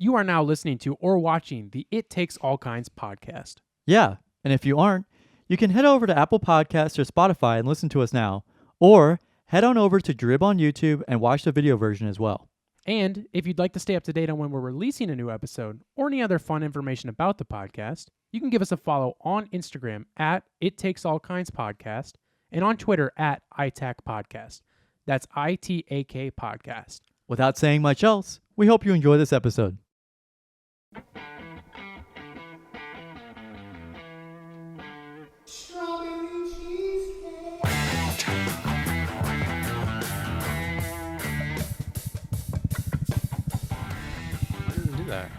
You are now listening to or watching the It Takes All Kinds podcast. Yeah, and if you aren't, you can head over to Apple Podcasts or Spotify and listen to us now. Or head on over to Drib on YouTube and watch the video version as well. And if you'd like to stay up to date on when we're releasing a new episode or any other fun information about the podcast, you can give us a follow on Instagram at It Takes All Kinds Podcast and on Twitter at ITAK Podcast. That's ITAK Podcast. Without saying much else, we hope you enjoy this episode. That.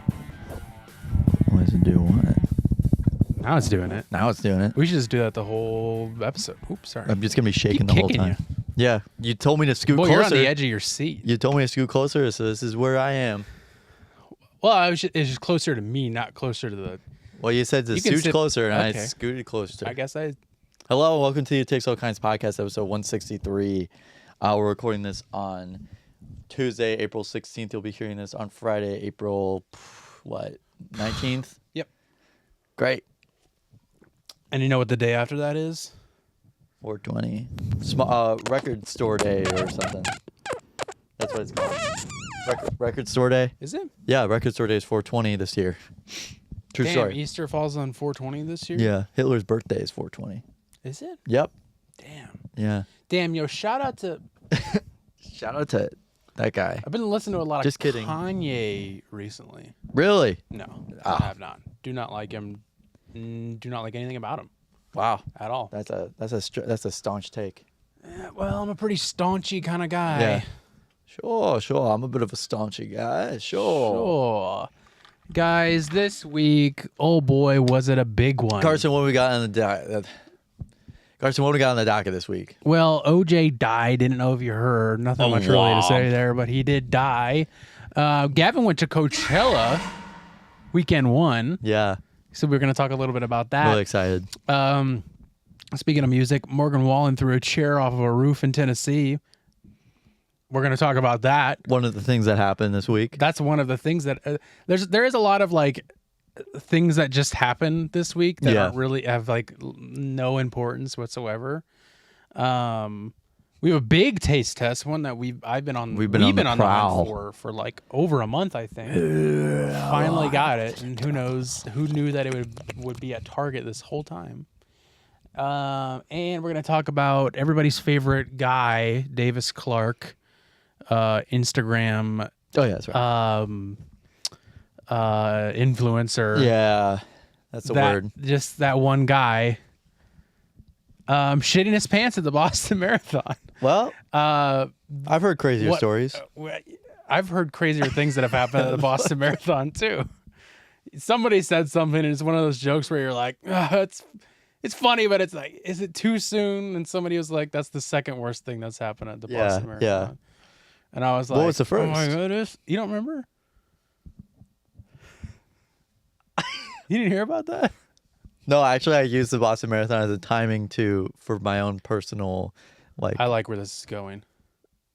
What does it do? What? Now it's doing it. Now it's doing it. We should just do that the whole episode. Oops, sorry. I'm just going to be shaking Keep the whole kicking time. Yeah. You told me to scoot Boy, closer. you're on the edge of your seat. You told me to scoot closer, so this is where I am. Well, it's just closer to me, not closer to the... Well, you said to scoot closer, and I scooted closer. I guess I... Hello, welcome to the It Takes All Kinds podcast, episode 163. We're recording this on Tuesday, April 16th. You'll be hearing this on Friday, April... 19th? Yep. Great. And you know what the day after that is? 420. Record store day or something. That's what it's called. Record store day? Is it? Yeah, record store day is 420 this year. True story. Easter falls on 420 this year? Yeah, Hitler's birthday is 420. Is it? Yep. Damn. Yeah. Damn, yo, shout out to that guy. I've been listening to a lot Just of kidding. Kanye recently. Really? No, I have not. Do not like him. Do not like anything about him. Wow. At all. That's a staunch take. Yeah, well, I'm a pretty staunchy kind of guy. Yeah. Sure. I'm a bit of a staunchy guy. Sure. Guys, this week, oh boy, was it a big one. Carson, what we got on the docket? Carson, what we got on the docket this week? Well, OJ died. Didn't know if you heard. Nothing much really to say there, but he did die. Gavin went to Coachella weekend one. Yeah. So we're going to talk a little bit about that. Really excited. Speaking of music, Morgan Wallen threw a chair off of a roof in Tennessee. We're going to talk about that. One of the things that happened this week. That's one of the things that there is a lot of like things that just happened this week that aren't really have like no importance whatsoever. We have a big taste test, one that we've been on the hunt for like over a month, I think. Finally got it, and who knew that it would be at Target this whole time. And we're gonna talk about everybody's favorite guy, Davis Clarke, Instagram. Oh yeah, that's right. Influencer. Yeah, that's a word. Just that one guy. Shitting his pants at the Boston Marathon. Well, I've heard crazier stories. I've heard crazier things that have happened at the Boston Marathon too. Somebody said something, and it's one of those jokes where you're like, it's funny, but it's like, is it too soon? And somebody was like, that's the second worst thing that's happened at the Boston Marathon. Yeah. And I was like, what was the first? Oh my goodness. You don't remember? You didn't hear about that? No, actually, I used the Boston Marathon as a timing for my own personal, I like where this is going.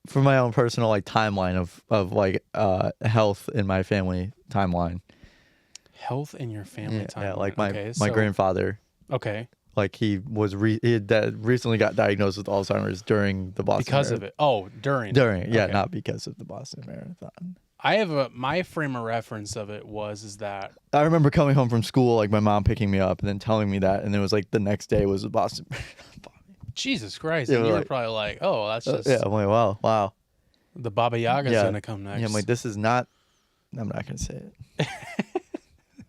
For my own personal timeline of health in my family timeline. Health in your family timeline. Yeah, my grandfather. Okay. He recently got diagnosed with Alzheimer's during the Boston Because Marathon. of it. Oh, during. Yeah, okay. not because of the Boston Marathon. I have my frame of reference of it is that I remember coming home from school, my mom picking me up and then telling me that, and it was the next day was the Boston Marathon. Jesus Christ. Yeah, and you were probably like, oh, that's just yeah, I'm like, wow. The Baba Yaga's gonna come next. Yeah, I'm like, this is not I'm not gonna say it.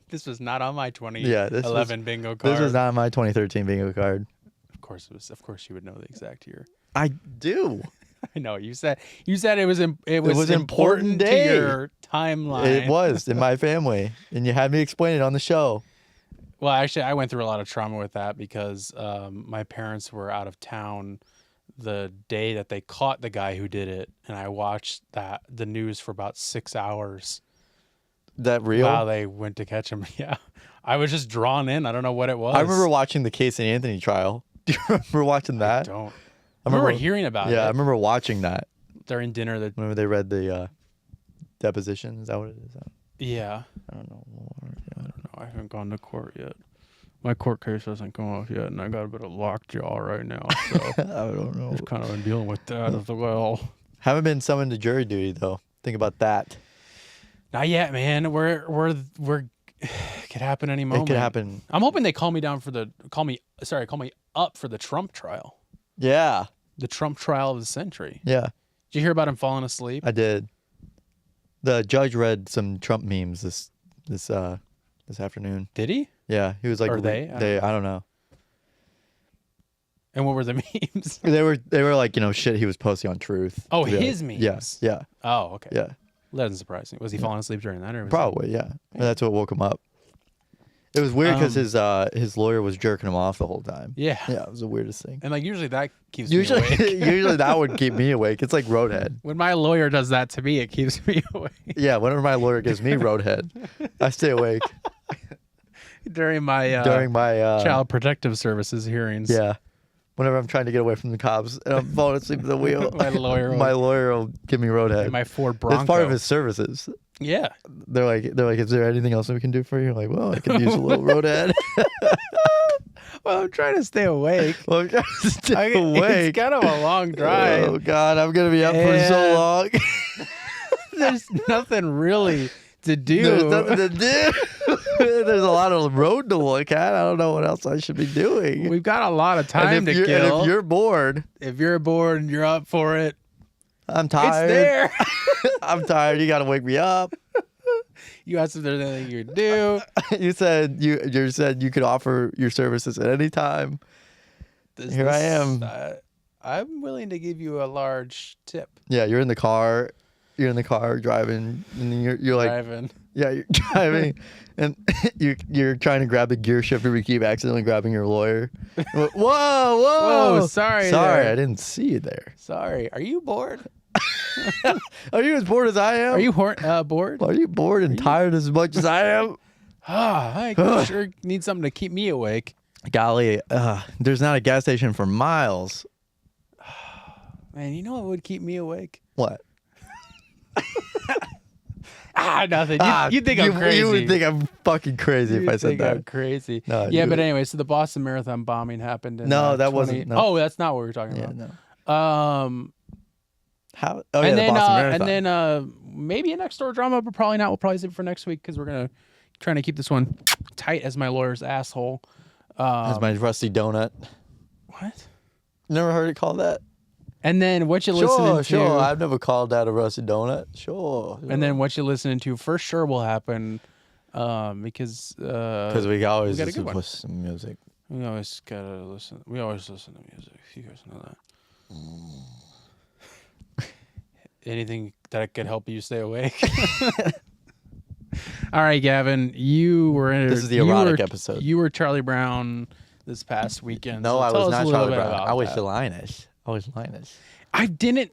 This was not on my 2011 bingo card. This was not on my 2013 bingo card. Of course it was. Of course you would know the exact year. I do. I know you said it was important to your timeline. It was in my family, and you had me explain it on the show. Well, actually, I went through a lot of trauma with that because my parents were out of town the day that they caught the guy who did it, and I watched the news for about 6 hours. That real? While they went to catch him. Yeah, I was just drawn in. I don't know what it was. I remember watching the Casey Anthony trial. Do you remember watching that? I don't. I remember hearing about it. Yeah, I remember watching that during dinner. Whenever they read the deposition, is that what it is? Yeah. I don't know. I don't know. I haven't gone to court yet. My court case hasn't come off yet, and I got a bit of lockjaw right now. So I don't know. just kind of been dealing with that as well. Haven't been summoned to jury duty though. Think about that. Not yet, man. We're it could happen any moment. It could happen. I'm hoping they call me up for the Trump trial. Yeah. The Trump trial of the century. Yeah. Did you hear about him falling asleep? I did. The judge read some Trump memes this afternoon. Did he? Yeah, he was like, or they? I don't know. And what were the memes? They were like, shit he was posting on Truth. Oh, his memes. Yes. Yeah. Oh, okay. Yeah. That doesn't surprise me. Was he falling asleep during that? Or was Probably, yeah. That's what woke him up. It was weird because his lawyer was jerking him off the whole time. Yeah. Yeah, it was the weirdest thing. And usually that keeps me awake. Usually that would keep me awake. It's like Roadhead. When my lawyer does that to me, it keeps me awake. Yeah, whenever my lawyer gives me Roadhead, I stay awake. During my Child Protective Services hearings. Yeah. Whenever I'm trying to get away from the cops and I'm falling asleep at the wheel, my lawyer will give me Roadhead. My Ford Bronco. It's part of his services. Yeah. They're like, is there anything else we can do for you? I'm like, well, I could use a little Roadhead. Well, I'm trying to stay awake. Awake. It's kind of a long drive. Oh God, I'm gonna be up for so long. There's nothing really to do. There's nothing to do. There's a lot of road to look at. I don't know what else I should be doing. We've got a lot of time to kill. And if you're bored, and you're up for it, I'm tired. It's there. I'm tired. You got to wake me up. You asked if there's anything you could do. You said you could offer your services at any time. Here I am. I'm willing to give you a large tip. Yeah, you're in the car. You're in the car driving, and you're like driving. Yeah, you're driving, and you're trying to grab the gear shifter. We keep accidentally grabbing your lawyer. Whoa! Sorry, I didn't see you there. Sorry. Are you bored? Are you as bored as I am? Are you bored? Are you bored and tired as much as I am? I sure need something to keep me awake. Golly, there's not a gas station for miles. Man, you know what would keep me awake? What? Nothing. You think I'm crazy. You would think I'm fucking crazy if I said that. I'm crazy. No, yeah, but anyway, so the Boston Marathon bombing happened in that wasn't. No. Oh, that's not what we were talking about. No. How? Oh, yeah, the Boston Marathon. And then maybe a Nextdoor Drama, but probably not. We'll probably save it for next week because we're trying to keep this one tight as my lawyer's asshole. As my rusty donut. What? Never heard it called that? And then what you listening to? Sure. I've never called that a rusty donut. Sure. And then what you listening to for sure will happen, because we always listen to some music. We always gotta listen. We always listen to music. You guys know that. Anything that could help you stay awake. All right, Gavin, you were in. This is the erotic episode. You were Charlie Brown this past weekend. No, so I was not Charlie Brown. I was Linus. I didn't.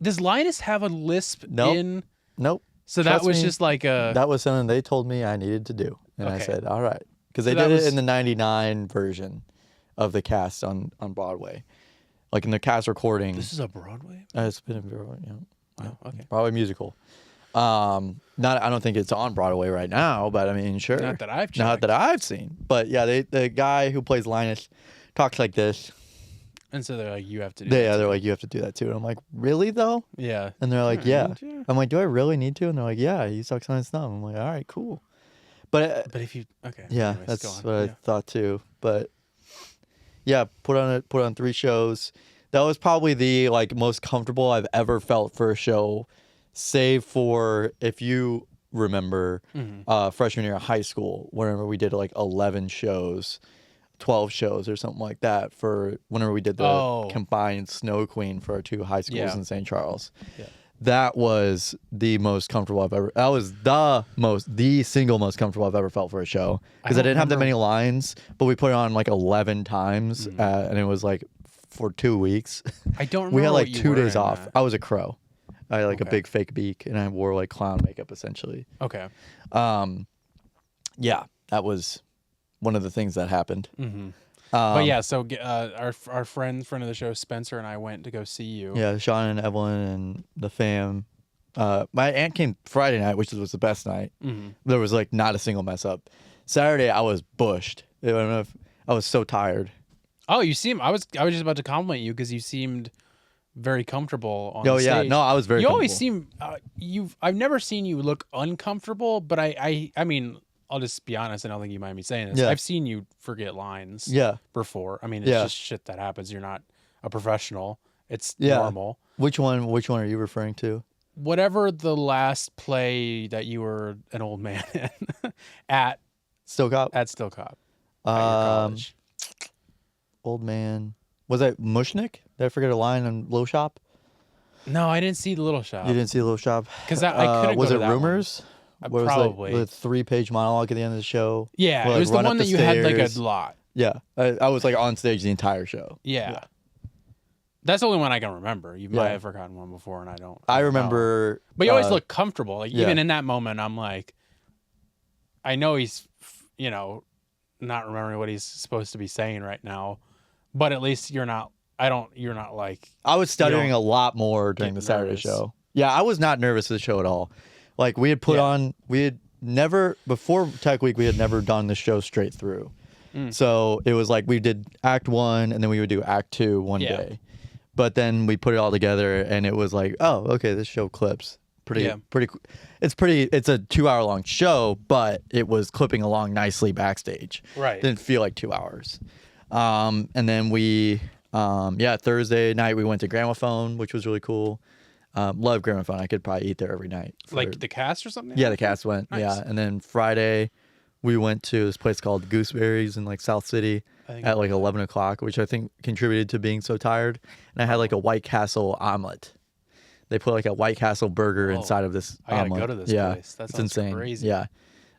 Does Linus have a lisp? Nope. Nope. So that was just like a. That was something they told me I needed to do, and I said, "All right," because they did it in the '99 version of the cast on Broadway, like in the cast recording. This is a Broadway. It's been a Broadway, Oh, okay. Broadway musical. I don't think it's on Broadway right now, but I mean, sure. Not that I've checked. Not that I've seen, but yeah, the guy who plays Linus talks like this. And so they're like, you have to do they're like, you have to do that too. And I'm like, really though? Yeah. And they're like, yeah. I'm like, do I really need to? And they're like, yeah, he sucks on his thumb. I'm like, all right, cool. But if you, okay. Yeah, anyways, that's what I thought too. But yeah, put on 3 shows. That was probably the most comfortable I've ever felt for a show, save for, if you remember, freshman year of high school, whenever we did 11 shows. 12 shows or something like that for whenever we did the combined Snow Queen for our 2 high schools in St. Charles. Yeah. That was the most comfortable I've ever. That was the single most comfortable I've ever felt for a show, because I didn't have that many lines, but we put it on 11 times, and it was for 2 weeks. I don't remember. We had 2 days off. I was a crow. I had a big fake beak, and I wore clown makeup essentially. Okay. Yeah, that was one of the things that happened. Mm-hmm. But yeah, so our friend of the show, Spencer, and I went to go see you. Yeah, Sean and Evelyn and the fam my aunt came Friday night, which was the best night. Mm-hmm. There was like not a single mess up. Saturday, I was bushed. I don't know if I was so tired. Oh, you seem. I was just about to compliment you because you seemed very comfortable on the yeah, stage. no, I was very. You always seem. I've never seen you look uncomfortable, but I mean, I'll just be honest. I don't think you mind me saying this. Yeah. I've seen you forget lines. Yeah. Before. I mean, it's just shit that happens. You're not a professional. It's normal. Which one are you referring to? Whatever the last play that you were an old man in at Still Cop. At Still Cop. At your college. Old man. Was that Mushnick? Did I forget a line on Little Shop? No, I didn't see the Little Shop. You didn't see Little Shop? Because I couldn't was go it to that Rumors? One. Probably. Was the 3-page monologue at the end of the show. Yeah, where, it was the one that you had like a lot. Yeah, I was like on stage the entire show. Yeah. That's the only one I can remember. You might have forgotten one before, and I don't. I remember. But you always look comfortable. Like even in that moment, I'm like, I know he's, not remembering what he's supposed to be saying right now, but at least you're not. You're not like. I was stuttering a lot more during the Saturday show. Yeah, I was not nervous at the show at all. Like we had put on, we had never before Tech Week, we had never done the show straight through. So it was like we did Act 1 and then we would do Act 2 one day. But then we put it all together and it was like, oh, okay, this show clips. It's a 2-hour long show, but it was clipping along nicely backstage. Right. Didn't feel like 2 hours. And then we, Thursday night we went to Gramophone, which was really cool. Love Gramophone. I could probably eat there every night. Like the cast or something? Yeah, the cast went. Nice. Yeah. And then Friday we went to this place called Gooseberries in like South City at like 11 o'clock, which I think contributed to being so tired. And I had like a White Castle omelet. They put like a White Castle burger inside of this omelet. I gotta go to this place. That sounds insane. Crazy. Yeah.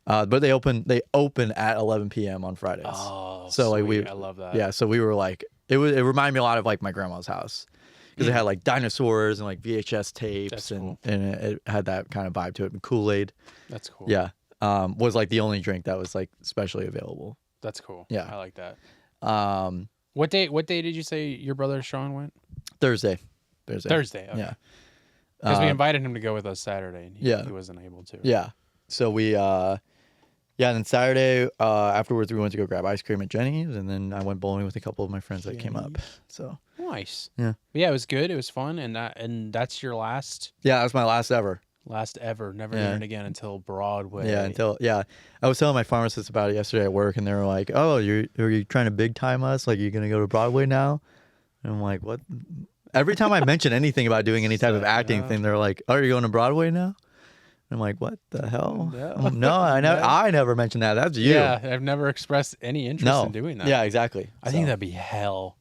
But they open at 11 p.m. on Fridays. Oh, so sweet. like I love that. Yeah, so we were like, it reminded me a lot of like my grandma's house because it had like dinosaurs and like VHS tapes and it had that kind of vibe to it. And Kool-Aid. That's cool. Yeah. Was like the only drink that was like specially available. That's cool. Yeah. I like that. Um, What day did you say your brother Sean went? Thursday. Thursday. Okay. Yeah. Because we invited him to go with us Saturday, and he wasn't able to. Yeah. So we, and then Saturday afterwards we went to go grab ice cream at Jenny's, and then I went bowling with a couple of my friends that came up. So nice. Yeah. But yeah, it was good. It was fun, and that's your last. Yeah, that was my last ever. Never doing it again until Broadway. Yeah, I was telling my pharmacist about it yesterday at work, and they were like, "Oh, are you trying to big time us? Like, you're gonna go to Broadway now?" And I'm like, "What?" Every time I mention anything about doing any type of acting thing, they're like, "Oh, are you going to Broadway now?" And I'm like, "What the hell?" No, I never mentioned that. That's you. Yeah, I've never expressed any interest in doing that. Yeah, exactly. I think that'd be hell.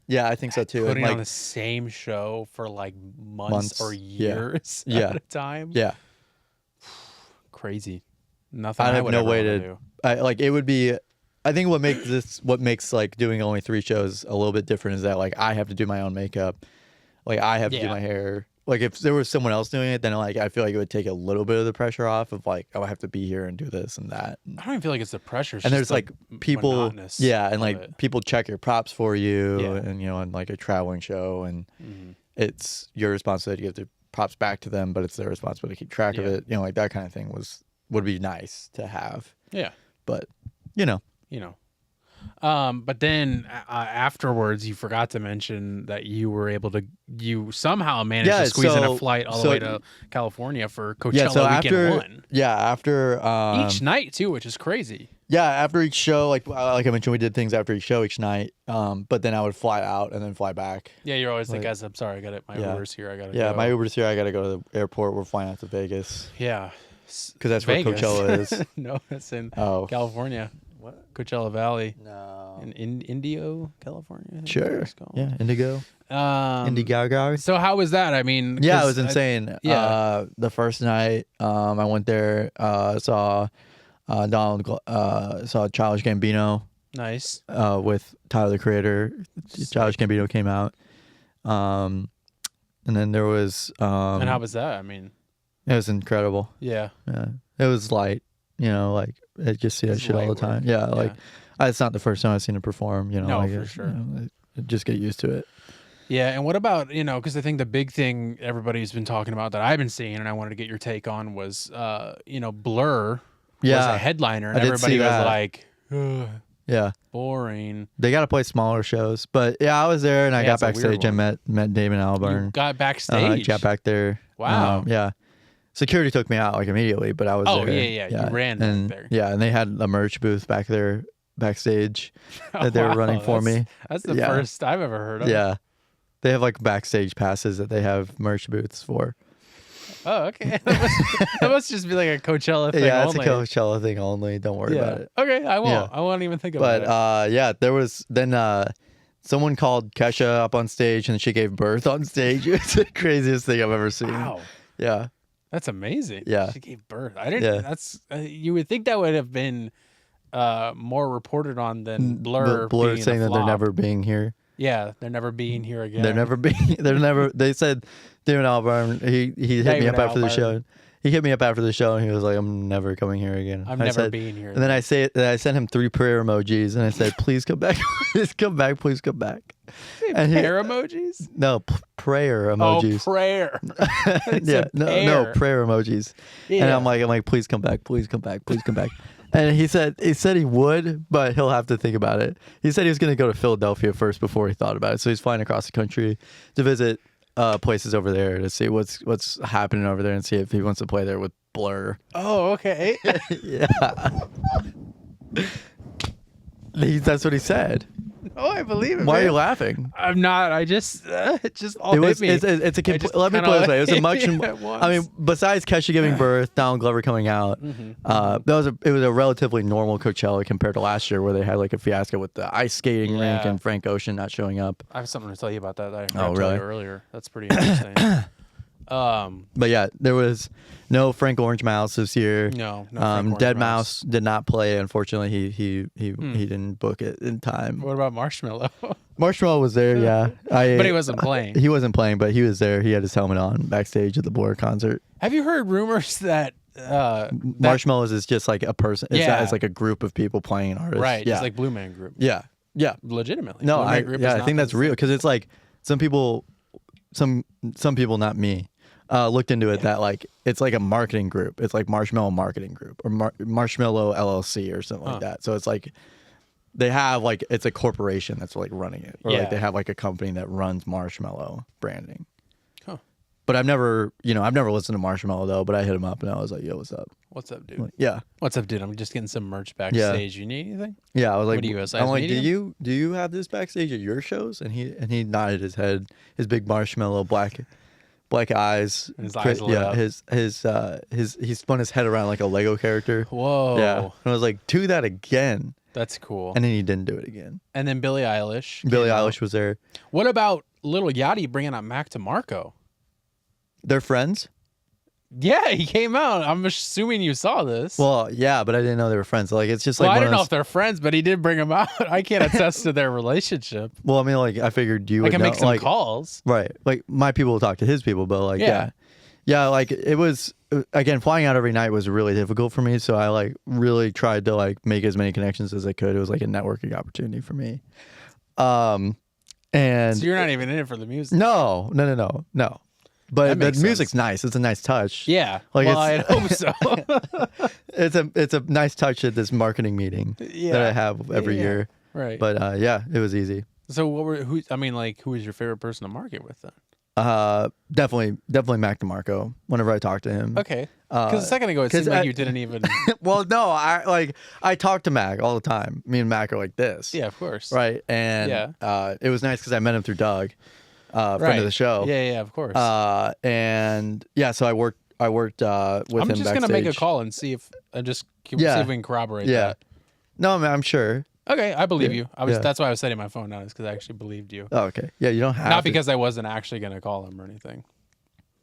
Yeah, I think so too. Putting like, on the same show for like months or years at a time. Yeah. Crazy. Nothing. I I have would no ever way wanna to. do. Like it would be. I think what makes like doing only 3 shows a little bit different is that like I have to do my own makeup, like I have to do my hair. Like if there was someone else doing it, then like I feel like it would take a little bit of the pressure off of like, oh, I have to be here and do this and that. I don't even feel like it's the pressure. It's and just there's like people, and like it. people check your props for you, and on like a traveling show, and it's your responsibility to give the props back to them, but it's their responsibility to keep track of it. Like that kind of thing would be nice to have. Yeah, but but then afterwards, you forgot to mention that you somehow managed to squeeze in a flight all the way to California for Coachella weekend 1. Yeah, after each night too, which is crazy. Yeah, after each show, like I mentioned, we did things after each show each night. But then I would fly out and then fly back. Yeah, you're always like, guys, I'm sorry, I got it. My Uber's here. I gotta go. My Uber's here. I gotta go to the airport. We're flying out to Vegas. Yeah, because that's where Coachella is. No, that's in California. What? Coachella Valley. No. In Indio, California. Sure. Yeah, Indigo. Indiegogo. So how was that? I mean, yeah, it was insane. The first night, I went there, saw Childish Gambino. Nice. With Tyler the Creator. Childish Gambino came out. And then there was. And how was that? I mean, it was incredible. Yeah. Yeah. It was light. Like I just see that shit all the time. Yeah, like it's not the first time I've seen him perform. No, for sure. Just get used to it. Yeah, and what about, because I think the big thing everybody's been talking about that I've been seeing, and I wanted to get your take on was, Blur was a headliner, and everybody was like, ugh, yeah, boring. They got to play smaller shows, but yeah, I was there and I got backstage and met David Albarn. You got backstage? Got back there. Wow. Yeah. Security took me out like immediately, but I was there. Oh, yeah. You ran and, back there. Yeah, and they had a merch booth back there backstage that they were running for me. That's the first I've ever heard of. Yeah. They have like backstage passes that they have merch booths for. Oh, okay. That must just be like a Coachella thing. Yeah, it's a Coachella thing only. Don't worry about it. Okay, I won't. Yeah. I won't even think about it. But yeah, there was then someone called Kesha up on stage and she gave birth on stage. It's the craziest thing I've ever seen. Wow. Yeah. That's amazing. Yeah. She gave birth. I didn't. Yeah. That's you would think that would have been more reported on than Blur. Blur being saying that they're never being here. Yeah, they're never being here again. They're never. They said David Albarn. He hit me up after the show. He hit me up after the show and he was like, "I'm never coming here again. I'm never being here." And then I sent him 3 prayer emojis and I said, "Please come back. Please come back. Please come back." And prayer emojis? No, prayer emojis. Oh, prayer. Yeah, no prayer emojis. Yeah. And I'm like, "Please come back. Please come back. Please come back." And he said he would, but he'll have to think about it. He said he was going to go to Philadelphia first before he thought about it. So he's flying across the country to visit places over there to see what's happening over there and see if he wants to play there with Blur. Oh, okay. Yeah. That's what he said. Oh, I believe it. Why are you laughing? I'm not. I just it just all hit me. Let me put it this way. It was a much. I mean, besides Kesha giving birth, Donald Glover coming out, it was a relatively normal Coachella compared to last year, where they had like a fiasco with the ice skating rink and Frank Ocean not showing up. I have something to tell you about that. I forgot to tell you earlier. That's pretty interesting. But yeah, there was no Frank Orange Mouse this year. No Dead Mouse did not play. Unfortunately, he didn't book it in time. What about Marshmello? Marshmello was there, yeah. But he wasn't playing. He wasn't playing, but he was there. He had his helmet on backstage at the Blur concert. Have you heard rumors that Marshmello is just like a person? It's like a group of people playing an artist, right? Yeah. It's like Blue Man Group. Yeah, legitimately. No, I think that's real because it's like some people, not me. Looked into it that like it's like a marketing group. It's like Marshmello Marketing Group or Marshmello LLC or something like that. So it's like they have like it's a corporation that's like running it, or like they have like a company that runs Marshmello branding. Huh. But I've never listened to Marshmello though. But I hit him up and I was like, "Yo, what's up? What's up, dude? Like, yeah, what's up, dude? I'm just getting some merch backstage. You need anything? Yeah, I was like, I'm like, do you have this backstage at your shows?" And he nodded his head, his big Marshmello black eyes. And his eyes lit up. He spun his head around like a Lego character. Whoa. Yeah. And I was like, do that again. That's cool. And then he didn't do it again. And then Billie Eilish. Billie Eilish was there. What about Lil Yachty bringing up Mac DeMarco? They're friends? Yeah, he came out. I'm assuming you saw this. Well, yeah, but I didn't know they were friends. Like, it's just like. Well, I don't know if they're friends, but he did bring them out. I can't attest to their relationship. Well, I mean, like, I figured you would I can know, make some calls. Right. Like, my people will talk to his people, but like, yeah. Yeah, like, it was, again, flying out every night was really difficult for me. So I like really tried to like make as many connections as I could. It was like a networking opportunity for me. And so you're not even in it for the music. No. But the music's nice. It's a nice touch. Yeah. Like, well, I hope so. it's a nice touch at this marketing meeting that I have every year. Right. But yeah, it was easy. So who was your favorite person to market with then? Definitely Mac DeMarco. Whenever I talk to him. Okay. Because a second ago it seemed like you didn't even. Well, no, I talk to Mac all the time. Me and Mac are like this. Yeah, of course. Right, and it was nice because I met him through Doug, friend of the show. Yeah, of course. And yeah, so I worked with him backstage. I'm just gonna make a call and see if see if we can corroborate that. No, I mean, I'm sure. Okay, I believe you. That's why I was setting my phone down, is because I actually believed you. Oh, okay. Yeah, you don't have Not because I wasn't actually going to call him or anything.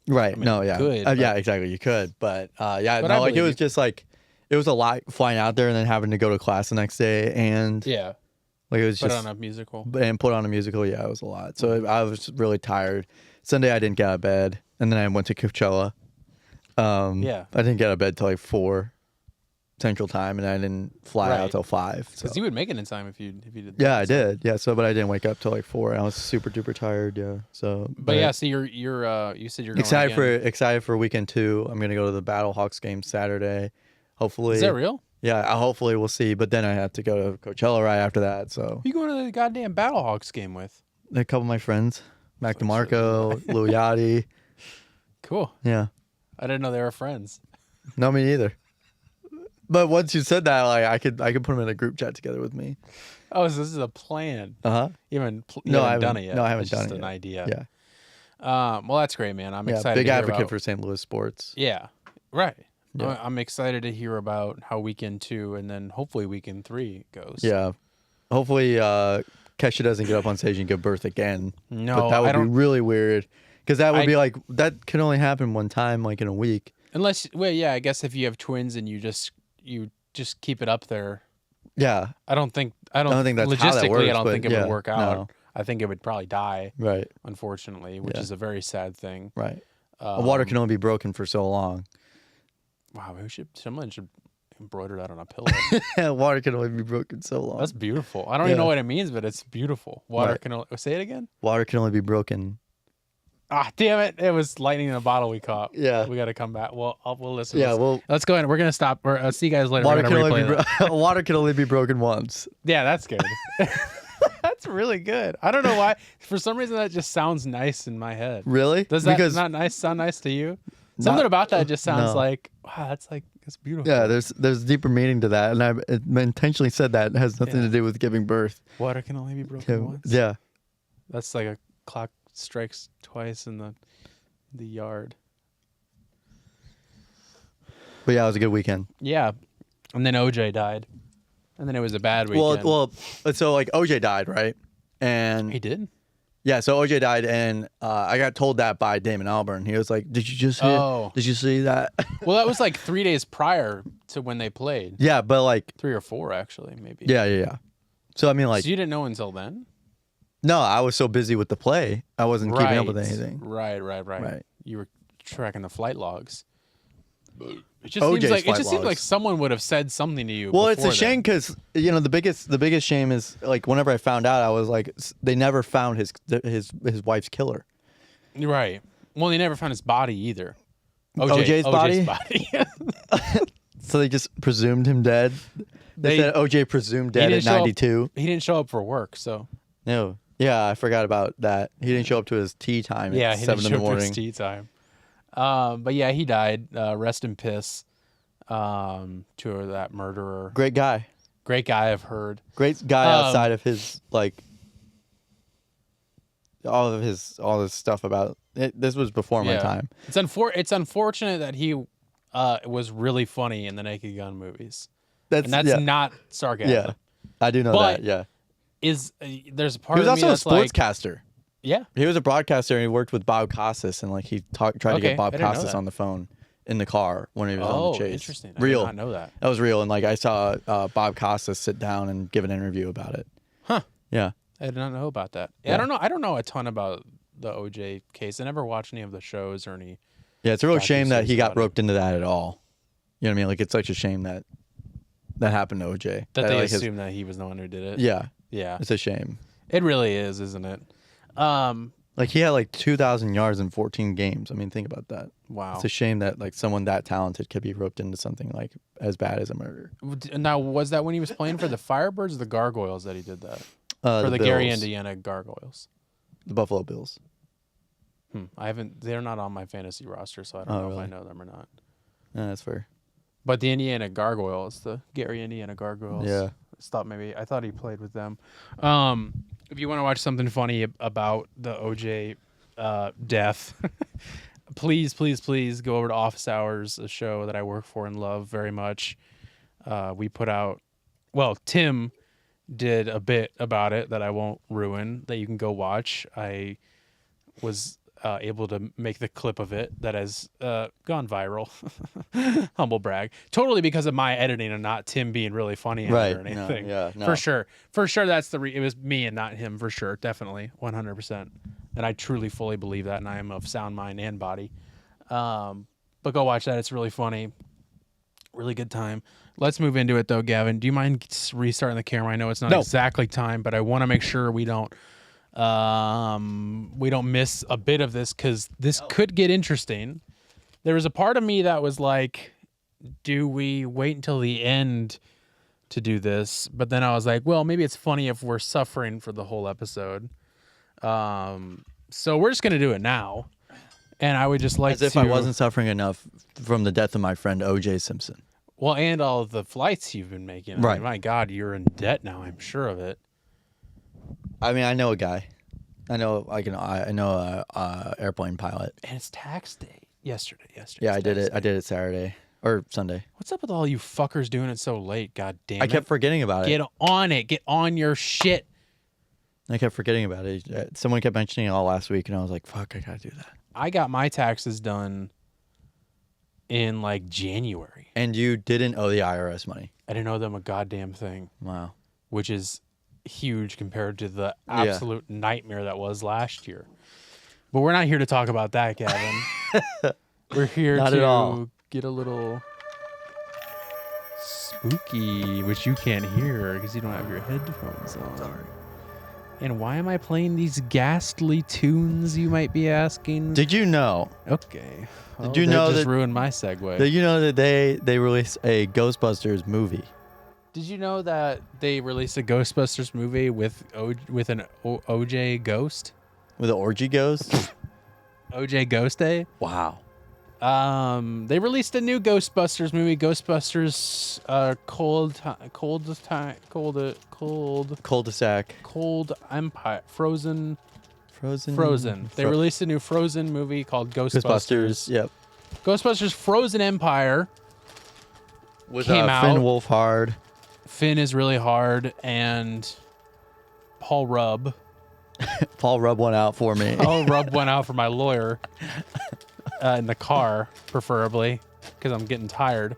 Right. I mean, you could, yeah, exactly. You could. But but no, like it was just like, it was a lot flying out there and then having to go to class the next day. And like it was put on a musical. And put on a musical. Yeah, it was a lot. So I was really tired. Sunday, I didn't get out of bed. And then I went to Coachella. I didn't get out of bed till like 4. Central Time, and I didn't fly out till 5. Because you would make it in time if you did. Yeah, I did. Yeah, but I didn't wake up till like 4. And I was super duper tired. Yeah. So. But yeah, so you said you're going excited for weekend 2. I'm gonna go to the Battlehawks game Saturday. Hopefully. Is that real? Yeah, hopefully we'll see. But then I have to go to Coachella right after that. So. Who you going to the goddamn Battlehawks game with? A couple of my friends, Mac DeMarco, Lou Yachty. Cool. Yeah. I didn't know they were friends. No, me neither. But once you said that, like I could put them in a group chat together with me. Oh, so this is a plan. You haven't done it yet. No, I haven't done it. It's just an yet. idea. Yeah. Well, that's great, man. I'm excited. Big to hear advocate for St. Louis sports. Yeah. Right. Yeah. I'm excited to hear about how weekend 2 and then hopefully weekend 3 goes. Yeah. Hopefully, Kesha doesn't get up on stage and give birth again. No, but that would be really weird. Because that would be like, that can only happen one time, like in a week. Unless, well, yeah, I guess if you have twins and you just keep it up there. Yeah. I don't think that's logistically, how that works, I don't think it would work out. No. I think it would probably die. Right. Unfortunately, which is a very sad thing. Right. Water can only be broken for so long. Wow, someone should embroider that on a pillow. Water can only be broken so long. That's beautiful. I don't even know what it means, but it's beautiful. Water can only, say it again? Water can only be broken. Ah, damn it. It was lightning in a bottle we caught. Yeah. We got to come back. Well, we'll listen. Yeah, let's go ahead. We're going to stop. I'll see you guys later. Water can only be broken once. Yeah, that's good. That's really good. I don't know why. For some reason, that just sounds nice in my head. Really? Does that sound nice to you? Something about that just sounds like, wow, it's beautiful. Yeah, there's deeper meaning to that, and I intentionally said that it has nothing to do with giving birth. Water can only be broken once. Yeah. That's like a clock strikes twice in the yard. But yeah, it was a good weekend. Yeah. And then OJ died. And then it was a bad weekend. Well, so like OJ died, right? And he did? Yeah, so OJ died, and I got told that by Damon Albarn. He was like, "Did you just hear? Did you see that?" Well, that was like 3 days prior to when they played. Yeah, but like 3 or 4 actually, maybe. Yeah. So I mean, like, so you didn't know until then? No, I was so busy with the play, I wasn't keeping up with anything. Right. You were tracking the flight logs. It just seems like someone would have said something to you. Well, it's a shame because the biggest shame is like whenever I found out, I was like, they never found his wife's killer. Right. Well, they never found his body either. OJ's body. So they just presumed him dead. They said OJ presumed dead at 92. He didn't show up for work, so. No. Yeah, I forgot about that. He didn't show up to his tea time at 7 in the morning. His tea time. But yeah, he died. Rest in piss to that murderer. Great guy, I've heard. Great guy outside of his all this stuff about it. This was before my time. It's unfortunate that he was really funny in the Naked Gun movies. That's not sarcasm. Yeah, I do know that. Yeah. There's a part of me that's also a sportscaster. Yeah. He was a broadcaster and he worked with Bob Costas and like he tried to get Bob Costas on the phone in the car when he was on the chase. Interesting. Real. I did not know that. That was real. And like I saw Bob Costas sit down and give an interview about it. Huh. Yeah. I did not know about that. Yeah. I don't know a ton about the OJ case. I never watched any of the shows or any. Yeah, it's a real shame that he got roped into that at all. You know what I mean? Like it's such a shame that happened to OJ. That they assumed that he was the one who did it. Yeah. Yeah. It's a shame. It really is, isn't it? Like he had like 2,000 yards in 14 games. I mean, think about that. Wow. It's a shame that like someone that talented could be roped into something like as bad as a murder. Now, was that when he was playing for the Firebirds or the Gargoyles that he did that? For the Gary, Indiana Gargoyles. The Buffalo Bills. They're not on my fantasy roster, so I don't know if I know them or not. Yeah, that's fair. But the Indiana Gargoyles, the Gary, Indiana Gargoyles. Yeah. I thought he played with them. If you want to watch something funny about the OJ death, please go over to Office Hours, a show that I work for and love very much. We put out, Tim did a bit about it that I won't ruin, that you can go watch. I was able to make the clip of it that has gone viral. Humble brag. Totally because of my editing and not Tim being really funny or anything. No. For sure that's it was me and not him, for sure. Definitely. 100%. And I truly fully believe that, and I am of sound mind and body. But go watch that. It's really funny. Really good time. Let's move into it though, Gavin. Do you mind restarting the camera? I know it's not exactly time, but I want to make sure we don't miss a bit of this because this could get interesting. There was a part of me that was like, do we wait until the end to do this? But then I was like, well, maybe it's funny if we're suffering for the whole episode. So we're just gonna do it now. And I would just like as if I wasn't suffering enough from the death of my friend O.J. Simpson. Well, and all of the flights you've been making. I mean, my God, you're in debt now. I'm sure of it. I mean, I know a guy. I know a airplane pilot. And it's tax day. Yesterday. Yeah, I did it. I did it Saturday or Sunday. What's up with all you fuckers doing it so late? God damn it! I kept forgetting about it. Get on it. Get on your shit. I kept forgetting about it. Someone kept mentioning it all last week, and I was like, "Fuck, I gotta do that." I got my taxes done in like January. And you didn't owe the IRS money. I didn't owe them a goddamn thing. Wow. Which is huge compared to the absolute nightmare that was last year. But we're not here to talk about that, Gavin. We're here to get a little spooky, which you can't hear because you don't have your headphones on. Sorry. And why am I playing these ghastly tunes, you might be asking? Did you know? Okay. Did you know just ruined my segue. Did you know that they released a Ghostbusters movie? Did you know that they released a Ghostbusters movie with an OJ ghost? With an orgy ghost? OJ Ghost Day? Wow. They released a new Ghostbusters movie, Ghostbusters Cul-de-sac. Cold Empire. Frozen. Frozen. They released a new Frozen movie called Ghostbusters. Yep. Ghostbusters Frozen Empire came out. Finn Wolfhard. Finn is really hard, and Paul Rudd. Paul Rudd went out for me. Paul Rudd went out for my lawyer in the car, preferably, because I'm getting tired.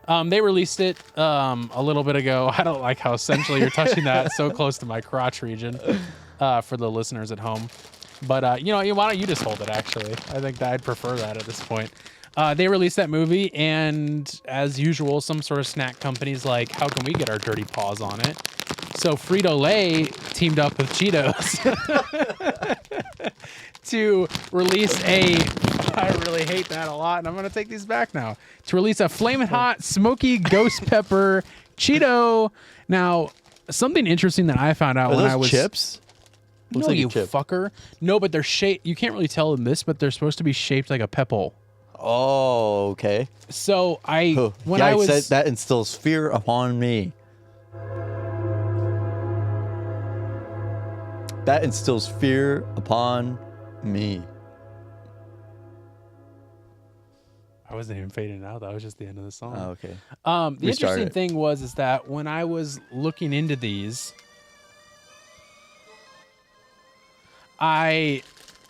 They released it a little bit ago. I don't like how essentially you're touching that so close to my crotch region for the listeners at home. But, why don't you just hold it, actually? I think that I'd prefer that at this point. They released that movie, and as usual, some sort of snack company's like, how can we get our dirty paws on it? So Frito-Lay teamed up with Cheetos to release I really hate that a lot, and I'm going to take these back now, to release a flaming hot Smoky Ghost Pepper Cheeto. Now, something interesting that I found out when I was... chips? No, you fucker. No, but they're shaped... You can't really tell in this, but they're supposed to be shaped like a pepple. Oh, okay. So I said that instills fear upon me. That instills fear upon me. I wasn't even fading out. That was just the end of the song. Oh, okay. The interesting thing is that when I was looking into these, I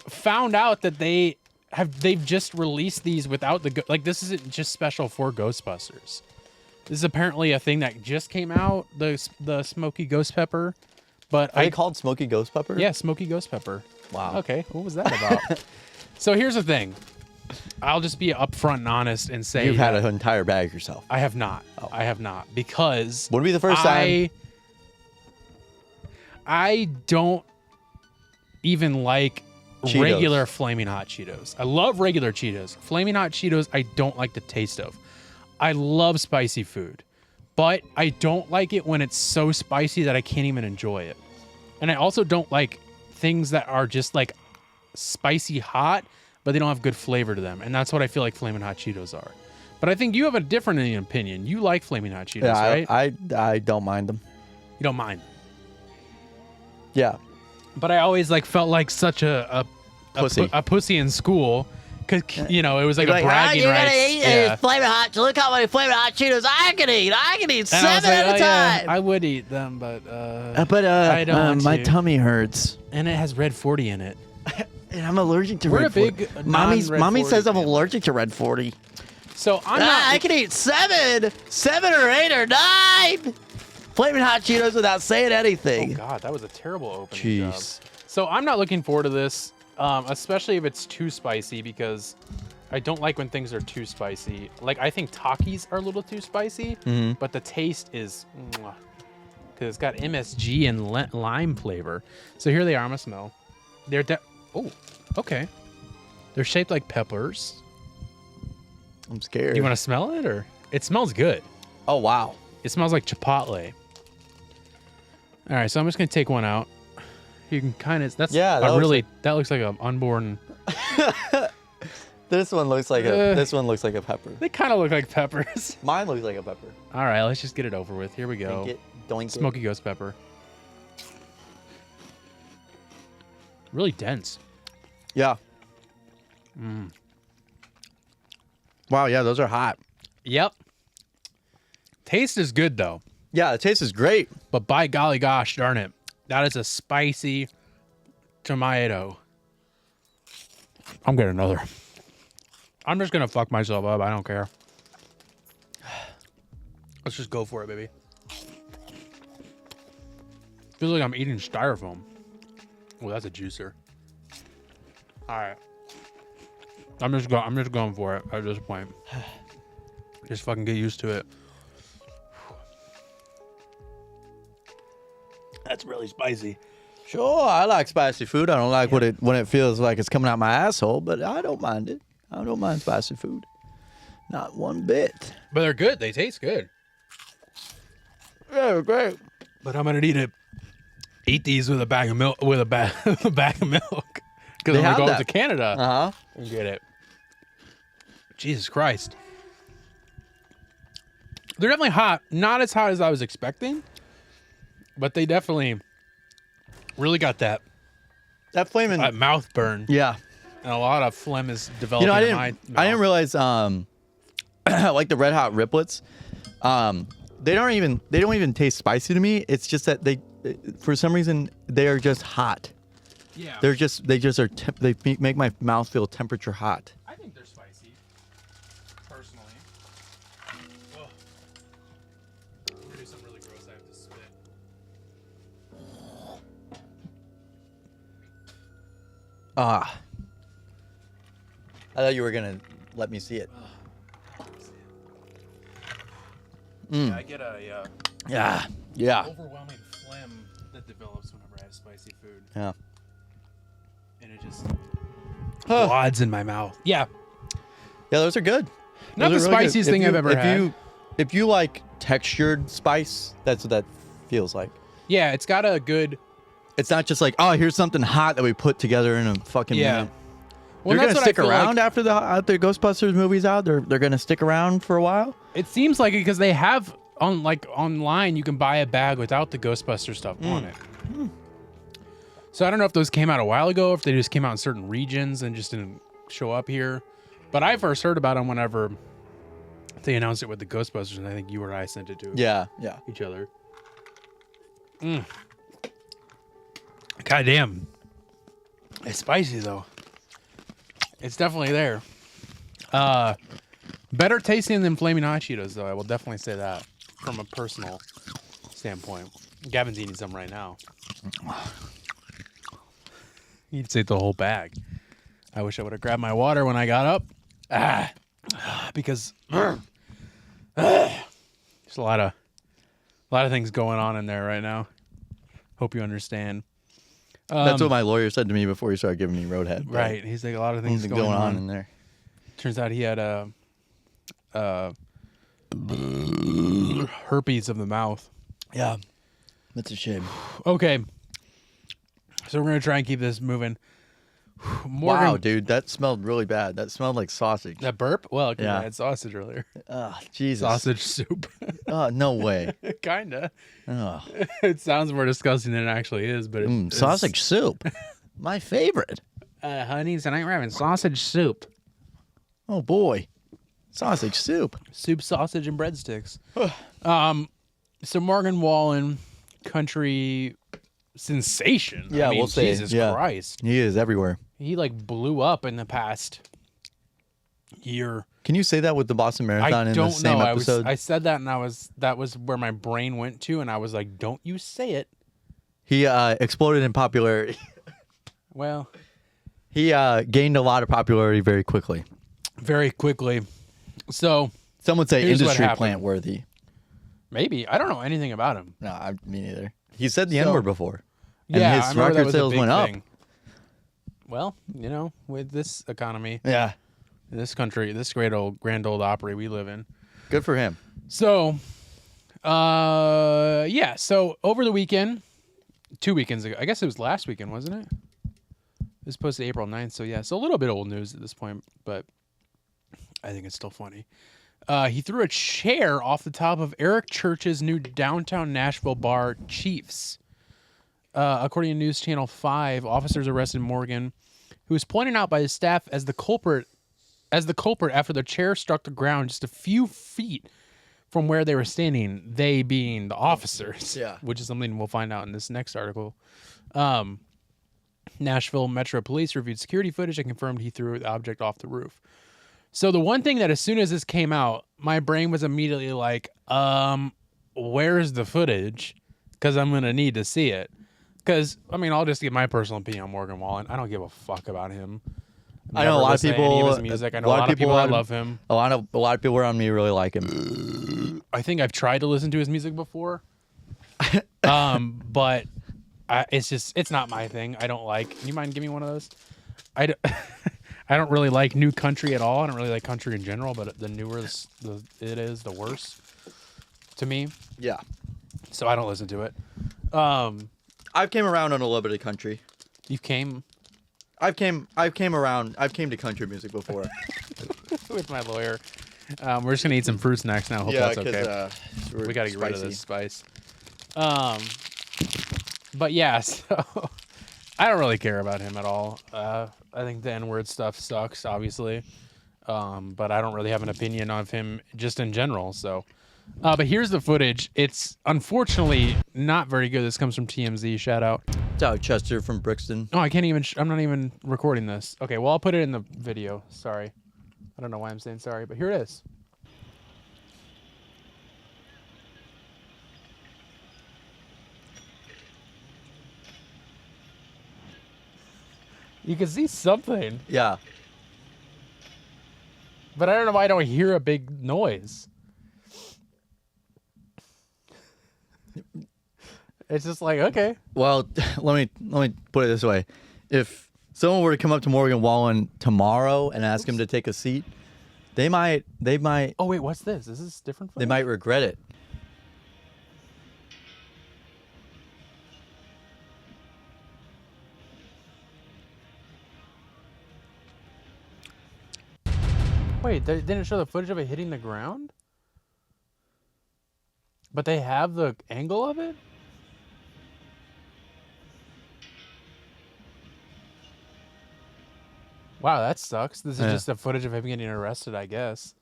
found out that they've just released these without this isn't just special for Ghostbusters. This is apparently a thing that just came out, the Smoky Ghost Pepper. But Are they called Smoky Ghost Pepper? Yeah, Smoky Ghost Pepper. Wow. Okay, what was that about? So here's the thing. I'll just be upfront and honest and say you've had an entire bag yourself. I have not. Oh. I have not, because would it be the first time? I don't even like Cheetos. Regular Flaming Hot Cheetos. I love regular Cheetos. Flaming Hot Cheetos, I don't like the taste of. I love spicy food, but I don't like it when it's so spicy that I can't even enjoy it. And I also don't like things that are just like spicy hot, but they don't have good flavor to them. And that's what I feel like Flaming Hot Cheetos are. But I think you have a different opinion. You like Flaming Hot Cheetos, right? I don't mind them. You don't mind? Yeah. But I always felt like such a pussy in school, because it was like a bragging rights. You're gonna eat Flaming Hot. Look how many Flaming Hot Cheetos I can eat. I can eat 7 at a time. Yeah, I would eat them, but I don't. My tummy hurts, and it has Red 40 in it. And I'm allergic to Red 40. Mommy says I'm allergic to Red 40. So I'm not. I can eat 7 or 8 or 9 Flaming Hot Cheetos without saying anything. Oh God, that was a terrible opening job. So I'm not looking forward to this, especially if it's too spicy, because I don't like when things are too spicy. Like, I think Takis are a little too spicy, but the taste is, because it's got MSG and lime flavor. So here they are. I'm gonna smell. They're okay. They're shaped like peppers. I'm scared. Do you want to smell it, or it smells good? Oh wow, it smells like chipotle. All right, so I'm just gonna take one out. You can kind of that looks like an unborn. This one looks like a pepper. They kind of look like peppers. Mine looks like a pepper. All right, let's just get it over with. Here we go. Smoky Ghost Pepper. Really dense. Yeah. Wow, yeah, those are hot. Yep. Taste is good though. Yeah, the taste is great. But by golly gosh darn it, that is a spicy tomato. I'm getting another. I'm just gonna fuck myself up. I don't care. Let's just go for it, baby. Feels like I'm eating styrofoam. Oh, that's a juicer. All right. I'm just going for it at this point. Just fucking get used to it. That's really spicy. Sure, I like spicy food. I don't like when it feels like it's coming out my asshole, but I don't mind it. I don't mind spicy food. Not one bit. But they're good. They taste good. Yeah, they're great. But I'm gonna need to eat these with a bag of milk. With a bag of milk, because I'm gonna go to Canada and get it. Jesus Christ, they're definitely hot. Not as hot as I was expecting, but they definitely really got that flaming mouth burn. Yeah, and a lot of phlegm is developing. I didn't realize like the Red Hot Riplets, they don't even taste spicy to me. It's just that they for some reason they are just hot. Yeah, they make my mouth feel temperature hot. I think they're spicy, personally. Oh. I'm gonna do something really gross. I have to spit. I thought you were gonna let me see it. Yeah, I get a overwhelming phlegm that develops whenever I have spicy food. Yeah. And it just wads in my mouth. Yeah. Yeah, those are good. Not the spiciest thing I've ever had. If you like textured spice, that's what that feels like. Yeah, it's got a good... It's not just like, oh, here's something hot that we put together in a fucking minute. Well, they're gonna stick around after the Ghostbusters movie's out. They're gonna stick around for a while. It seems like it because they have online you can buy a bag without the Ghostbuster stuff on it. So I don't know if those came out a while ago, or if they just came out in certain regions and just didn't show up here. But I first heard about them whenever they announced it with the Ghostbusters, and I think you or I sent it to each other. God damn. It's spicy though. It's definitely there. Better tasting than Flaming Hot Cheetos, though. I will definitely say that from a personal standpoint. Gavin's eating some right now. He'd take the whole bag. I wish I would have grabbed my water when I got up. Because there's a lot of things going on in there right now. Hope you understand. That's what my lawyer said to me before he started giving me roadhead. Right. He's like, a lot of things going on in there. Turns out he had herpes of the mouth. Yeah. That's a shame. Okay. So we're going to try and keep this moving. Morgan, wow, dude. That smelled really bad. That smelled like sausage. That burp? Well, because I had sausage earlier. Oh, Jesus. Sausage soup. Oh, no way. Kinda. Oh. It sounds more disgusting than it actually is, but it's sausage soup. My favorite. Honey, tonight we're having sausage soup. Oh, boy. Sausage soup. Soup, sausage, and breadsticks. So Morgan Wallen, country sensation. Yeah, I mean, we'll say. Jesus Christ. He is everywhere. He blew up in the past year. Can you say that with the Boston Marathon in the same episode? I said that, and that was where my brain went to, and I was like, don't you say it. He exploded in popularity. Well, he gained a lot of popularity very quickly. very quickly. So some would say industry plant worthy. Maybe. I don't know anything about him. No, me neither. He said the N-word before. And yeah, his record sales went up. Well, with this economy. Yeah. In this country, this grand old Opry we live in. Good for him. So, so over the weekend, 2 weekends ago, I guess it was last weekend, wasn't it? It was posted April 9th, so yeah, it's a little bit old news at this point, but I think it's still funny. He threw a chair off the top of Eric Church's new downtown Nashville bar, Chiefs. According to News Channel 5, officers arrested Morgan, who was pointed out by his staff as the culprit after the chair struck the ground just a few feet from where they were standing, they being the officers. Yeah. Which is something we'll find out in this next article. Nashville Metro Police reviewed security footage and confirmed he threw the object off the roof. So the one thing that as soon as this came out, my brain was immediately like, where's the footage? Because I'm going to need to see it. Because, I'll just give my personal opinion on Morgan Wallen. I don't give a fuck about him. I know a lot of people. His music. I know a lot of people that love him. A lot of people around me really like him. I think I've tried to listen to his music before, but it's not my thing. I don't like. You mind giving me one of those? I don't really like new country at all. I don't really like country in general, but the newer it is, the worse to me. Yeah. So I don't listen to it. I've came around on a little bit of country. I've came around. I've came to country music before. With my lawyer. We're just gonna eat some fruit snacks now. Hope that's okay. We gotta get rid of this spice. But yeah, so I don't really care about him at all. I think the N-word stuff sucks, obviously. But I don't really have an opinion of him just in general. So, but here's the footage. It's unfortunately not very good. This comes from TMZ. Shout out. It's out Chester from Brixton. Oh, I can't even. I'm not even recording this. Okay, well I'll put it in the video. Sorry. I don't know why I'm saying sorry, but here it is. You can see something. Yeah. But I don't know why I don't hear a big noise. It's just like, okay. Well, let me put it this way. If someone were to come up to Morgan Wallen tomorrow and ask him to take a seat, they might. Oh wait, what's this? Is this different? They might regret it. Wait, they didn't show the footage of it hitting the ground? But they have the angle of it? Wow, that sucks. This is just a footage of him getting arrested, I guess.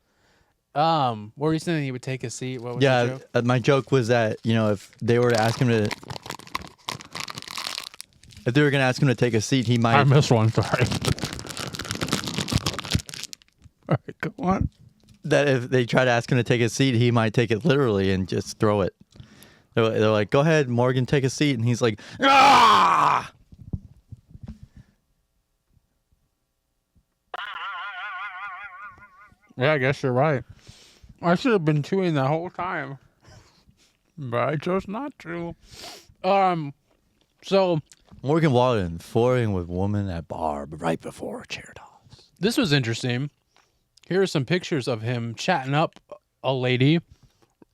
What were you saying? He would take a seat? What was your joke? My joke was that, if they were to ask him to... If they were going to ask him to take a seat, he might... I missed one, sorry. All right, go on. That if they try to ask him to take a seat, he might take it literally and just throw it. They're like, go ahead, Morgan, take a seat. And he's like, ah! Yeah, I guess you're right. I should have been chewing the whole time. But I chose not to. So... Morgan Wallen flirting with woman at bar right before chair toss. This was interesting. Here are some pictures of him chatting up a lady,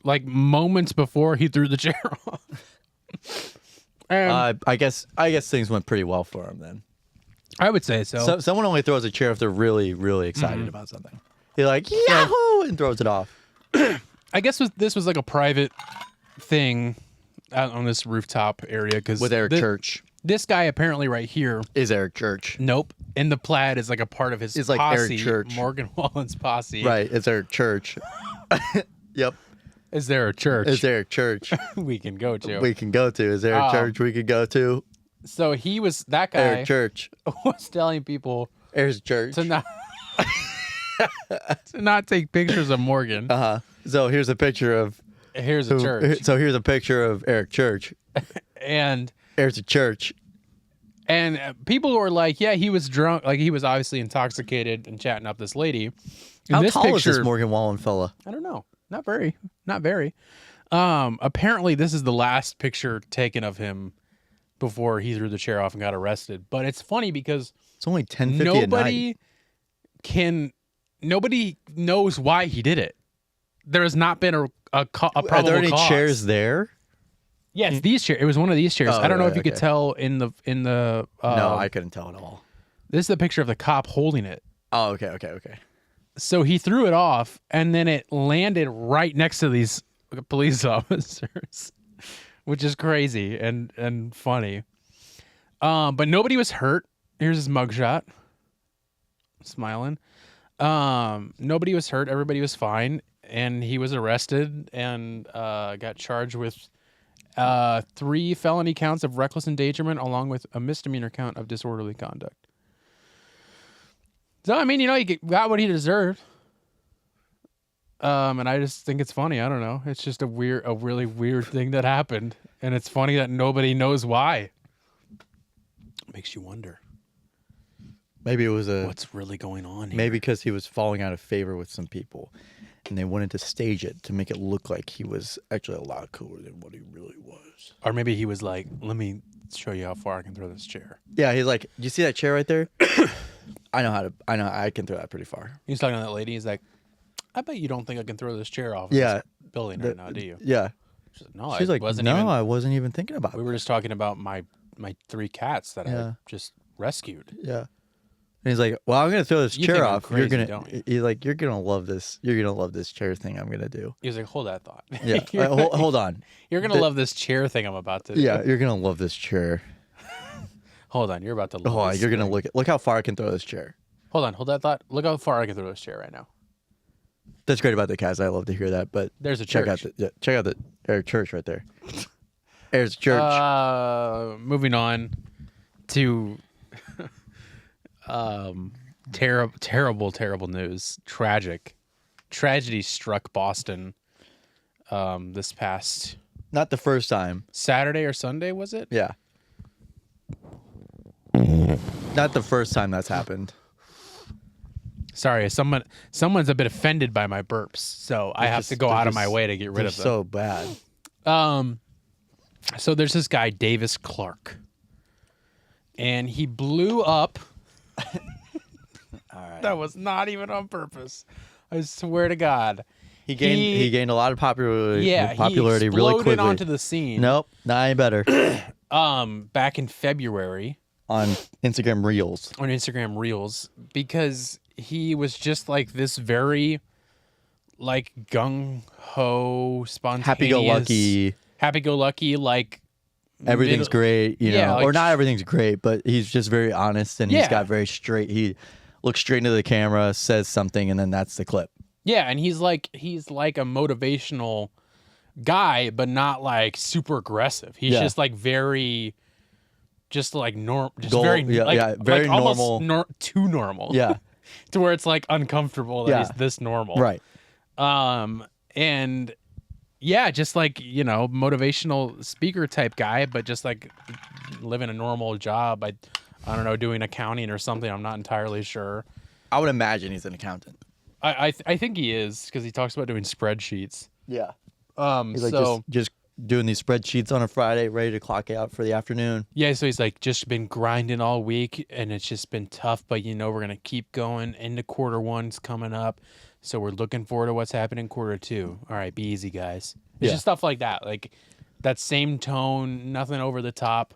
like moments before he threw the chair off. And I guess things went pretty well for him then. I would say so. Someone only throws a chair if they're really, really excited about something. They're like, Yahoo! And throws it off. I guess this was like a private thing out on this rooftop area. With Eric Church. This guy apparently right here is Eric Church. Nope. And the plaid is like a part of his posse. Like Eric Church. Morgan Wallen's posse. Right. It's Eric Church. Yep. Is there a church? Is there a church we can go to? Is there a church we could go to? So that guy Eric Church was telling people Eric Church to not take pictures of Morgan. So here's a picture of a church. So here's a picture of Eric Church. And there's a church. And people were like, yeah, he was drunk. Like, he was obviously intoxicated and chatting up this lady. How tall is this Morgan Wallen fella? I don't know. Not very. Apparently, this is the last picture taken of him before he threw the chair off and got arrested. But it's funny because it's only 10:50 at night. Nobody knows why he did it. There has not been a probable Are there any cause. chairs there? Yeah, it's these chairs. It was one of these chairs. I don't know if you could tell in the. No, I couldn't tell at all. This is the picture of the cop holding it. Oh, okay. So he threw it off, and then it landed right next to these police officers, which is crazy and funny. But nobody was hurt. Here's his mugshot. Smiling. Nobody was hurt. Everybody was fine, and he was arrested and got charged with 3 felony counts of reckless endangerment, along with a misdemeanor count of disorderly conduct. So, I mean, he got what he deserved. And I just think it's funny. I don't know. It's just a really weird thing that happened. And it's funny that nobody knows why. Makes you wonder. Maybe it was what's really going on here? Maybe because he was falling out of favor with some people, and they wanted to stage it to make it look like he was actually a lot cooler than what he really was. Or maybe he was like, let me show you how far I can throw this chair. Yeah, he's like, you see that chair right there? I can throw that pretty far. He's talking to that lady. He's like, I bet you don't think I can throw this chair off this building right now, do you? Yeah. She's like, I wasn't even thinking about it. We were just talking about my 3 cats that I just rescued. Yeah. And he's like, well, I'm going to throw this chair off. Crazy, he's like, you're going to love this. You're going to love this chair thing I'm going to do. He was like, hold that thought. Yeah. Hold on. You're going to love this chair thing I'm about to do. Yeah, you're going to love this chair. Hold on. You're about to love this you're going to look how far I can throw this chair. Hold on. Hold that thought. Look how far I can throw this chair right now. That's great about the cats. I love to hear that. But there's a church. Check out the church right there. There's a church. Moving on to terrible news. Tragedy struck Boston this past not the first time. Saturday or Sunday, was it? Yeah. Not the first time that's happened. Sorry, someone's a bit offended by my burps, so I have to go out of my way to get rid of them. So bad. So there's this guy, Davis Clarke, and he blew up. All right. That was not even on purpose. I swear to God. He gained a lot of popularity. Yeah, popularity really quickly. He exploded onto the scene. Nope, not any better. Back in February. On Instagram Reels. Because he was just like this very, like, gung-ho, spontaneous. Happy-go-lucky, like... Everything's great, you know. Like, or not everything's great, but he's just very honest, and he's got very straight... He looks straight into the camera, says something, and then that's the clip. Yeah, and he's like a motivational guy, but not, like, super aggressive. He's just, like, very... Just like normal, very very normal, too normal. Yeah, to where it's like uncomfortable that he's this normal. Right. And just like, motivational speaker type guy, but just like living a normal job. I don't know, doing accounting or something. I'm not entirely sure. I would imagine he's an accountant. I think he is, because he talks about doing spreadsheets. Yeah. He's like just doing these spreadsheets on a Friday, ready to clock out for the afternoon. Yeah, so he's like just been grinding all week, and it's just been tough, but we're going to keep going. Into quarter one's coming up, so we're looking forward to what's happening in quarter 2. All right, be easy, guys. It's just stuff like that, like that same tone, nothing over the top.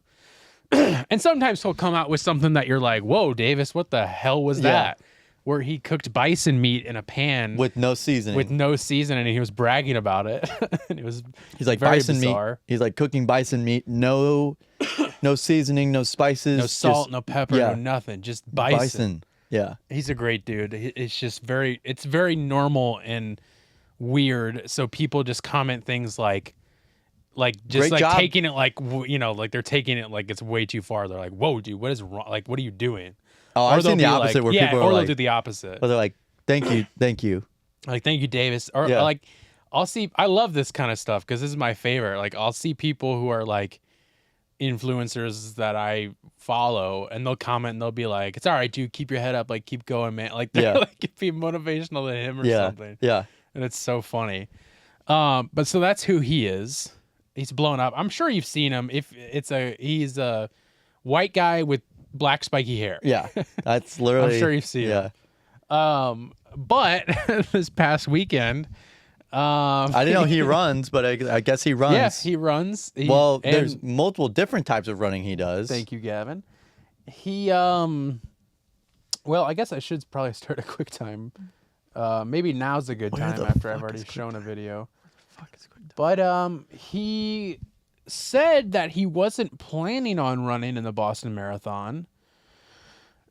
And sometimes he'll come out with something that you're like, whoa, Davis, what the hell was that? Where he cooked bison meat in a pan with no seasoning. And he was bragging about it. And he's like very bison bizarre. Meat. He's like cooking bison meat, no seasoning, no spices, no salt, no pepper, no nothing, just bison. Yeah, he's a great dude. It's just very normal and weird. So people just comment things like just great job. Taking it like they're taking it like it's way too far. They're like, whoa, dude, what is wrong? Like, what are you doing? Oh, I've seen the opposite, where people are they'll do the opposite. Or they're like, thank you. Like, thank you, Davis. Or like, I love this kind of stuff because this is my favorite. Like, I'll see people who are like, influencers that I follow, and they'll comment and they'll be like, "It's all right, dude. Keep your head up. Like, keep going, man." Like, they're like be motivational to him or something. Yeah. And it's so funny. But so that's who he is. He's blown up. I'm sure you've seen him. He's a white guy with black spiky hair. Yeah, that's literally. I'm sure you've seen him. But this past weekend, I didn't know he runs, but I guess he runs. Yeah, he runs. There's multiple different types of running he does. Thank you, Gavin. He well, I guess I should probably start a quick time. Maybe now's a good time after I've already shown a video. But he said that he wasn't planning on running in the Boston Marathon.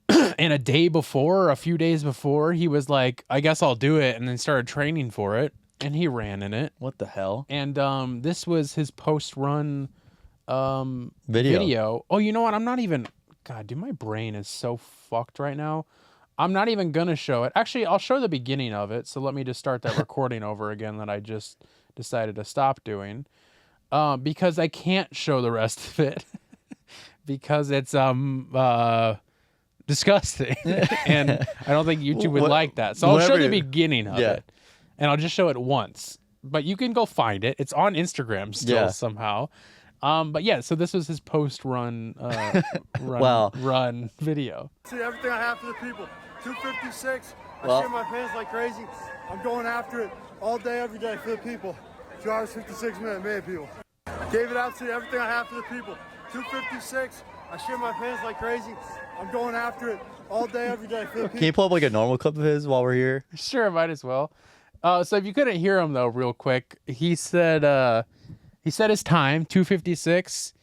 And a few days before, he was like, I guess I'll do it, and then started training for it, and he ran in it. What the hell? And this was his post-run video. Oh, you know what? I'm not even... God, dude, my brain is so fucked right now. I'm not even going to show it. Actually, I'll show the beginning of it, so let me just start that recording over again that I just decided to stop doing. Because I can't show the rest of it. Because it's disgusting. And I don't think YouTube would like that. So I'll show the beginning of it. And I'll just show it once. But you can go find it. It's on Instagram still somehow. But yeah, so this was his post-run run video. See everything I have for the people. 256. I shit my pants like crazy. I'm going after it all day, every day for the people. 2 hours, 56 minutes, man, people. Gave it out to everything I have for the people. 256. I shit my pants like crazy. I'm going after it all day, every day for the people. Can you pull up like a normal clip of his while we're here? Sure, might as well. So if you couldn't hear him though, real quick, he said his time, 2:56.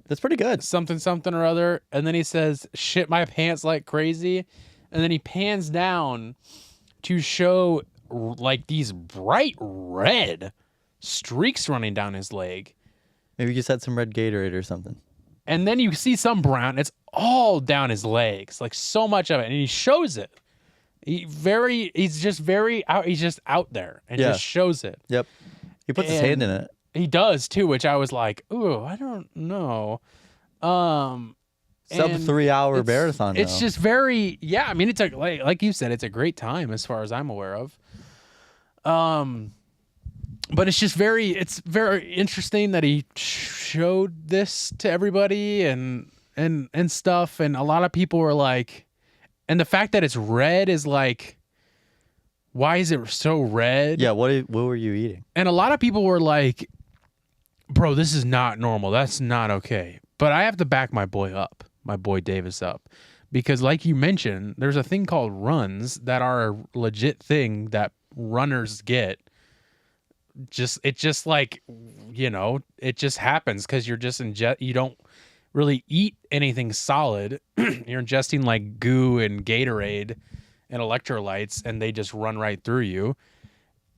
That's pretty good. Something or other, and then he says, "Shit my pants like crazy," and then he pans down to show like these bright red streaks running down his leg. Maybe you just had some red Gatorade or something. And then you see some brown. It's all down his legs, like so much of it, and he shows it. He's just out there and just shows it. Yep. He puts his hand in it. He does too, which I was like, ooh, I don't know. Sub 3 hour marathon. It's just very, I mean, it's like you said, it's a great time as far as I'm aware of. But it's very interesting that he showed this to everybody and stuff, and a lot of people were like, and the fact that it's red is like, why is it so red? Yeah, what were you eating? And a lot of people were like, bro, this is not normal. That's not okay. But I have to back my boy Davis up. Because like you mentioned, there's a thing called runs that are a legit thing that runners get. It just like, it just happens because you're just you don't really eat anything solid. You're ingesting like goo and Gatorade and electrolytes, and they just run right through you.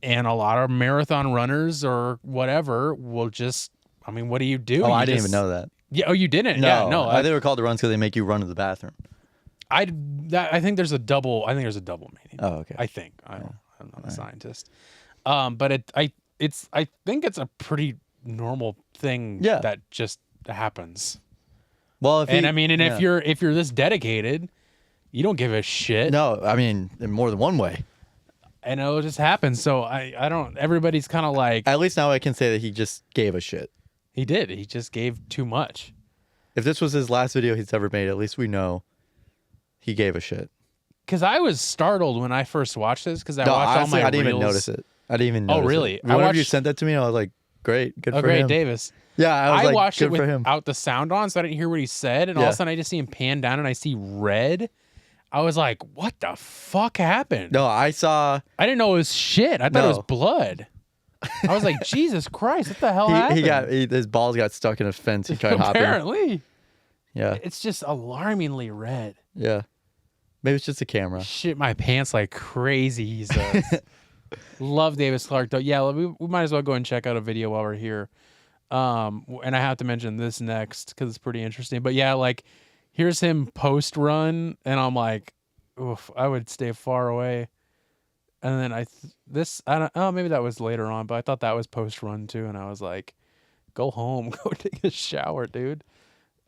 And a lot of marathon runners or whatever will just, I mean, what do you do? I didn't even know that. Yeah. Oh, you didn't? No. Yeah, no. I think they were called the runs because they make you run to the bathroom. I think there's a double meaning. Oh, okay. I think. I'm not a scientist. But I think it's a pretty normal thing that just happens. Well, if you're this dedicated, you don't give a shit. No, I mean, in more than one way. And it'll just happen. So I don't, everybody's kind of like. At least now I can say that he just gave a shit. He did. He just gave too much. If this was his last video he's ever made, at least we know he gave a shit. Because I was startled when I first watched this because I watched all my reels. I didn't even notice it. I didn't even notice it. Oh, really? Whenever you sent that to me, I was like, great. Good for him. Great, Davis. Yeah, I watched it without the sound on, so I didn't hear what he said. And all of a sudden, I just see him pan down and I see red. I was like, what the fuck happened? No, I didn't know it was shit. I thought it was blood. I was like, Jesus Christ, what the hell happened? His balls got stuck in a fence. He tried hopping. Apparently. Yeah. It's just alarmingly red. Yeah. Maybe it's just a camera. Shit my pants like crazy, he says. Love Davis Clarke, though. Yeah, we might as well go and check out a video while we're here. And I have to mention this next because it's pretty interesting. But yeah, like, here's him post-run, and I'm like, oof, I would stay far away. And then maybe that was later on, but I thought that was post-run too, and I was like, go home, go take a shower, dude.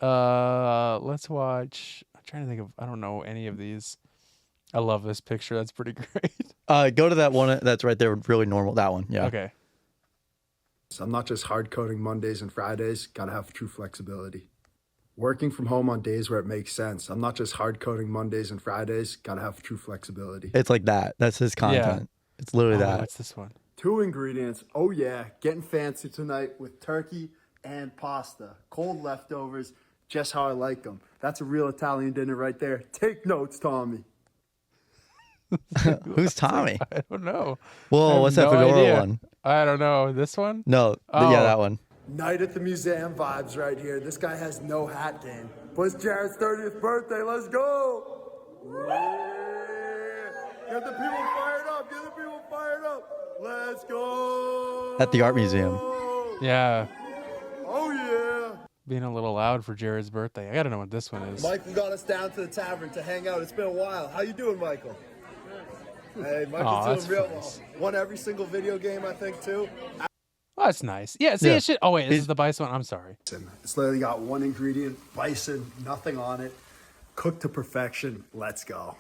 Let's watch. I'm trying to think of. I don't know any of these. I love this picture. That's pretty great. Go to that one that's right there. Really normal. That one. Yeah. Okay. So I'm not just hard coding Mondays and Fridays. Got to have true flexibility. Working from home on days where it makes sense. I'm not just hard coding Mondays and Fridays. Got to have true flexibility. It's like that. That's his content. Yeah. It's literally that. What's this one? 2 ingredients. Oh yeah, getting fancy tonight with turkey and pasta. Cold leftovers, just how I like them. That's a real Italian dinner right there. Take notes, Tommy. Who's Tommy? I don't know. Whoa, what's that fedora one? I don't know. This one? No. Yeah, that one. Night at the museum vibes right here. This guy has no hat game. But it's Jared's 30th birthday. Let's go. Yeah. Get the people fired up. Get the people fired up. Let's go. At the art museum. Yeah. Oh, yeah. Being a little loud for Jared's birthday. I got to know what this one is. Michael got us down to the tavern to hang out. It's been a while. How you doing, Michael? Hey, Michael's doing real well. Won every single video game, I think, too. Oh, that's nice. Yeah, see, it should. Oh, wait, this is the bison one. I'm sorry. It's literally got one ingredient, bison, nothing on it. Cooked to perfection. Let's go.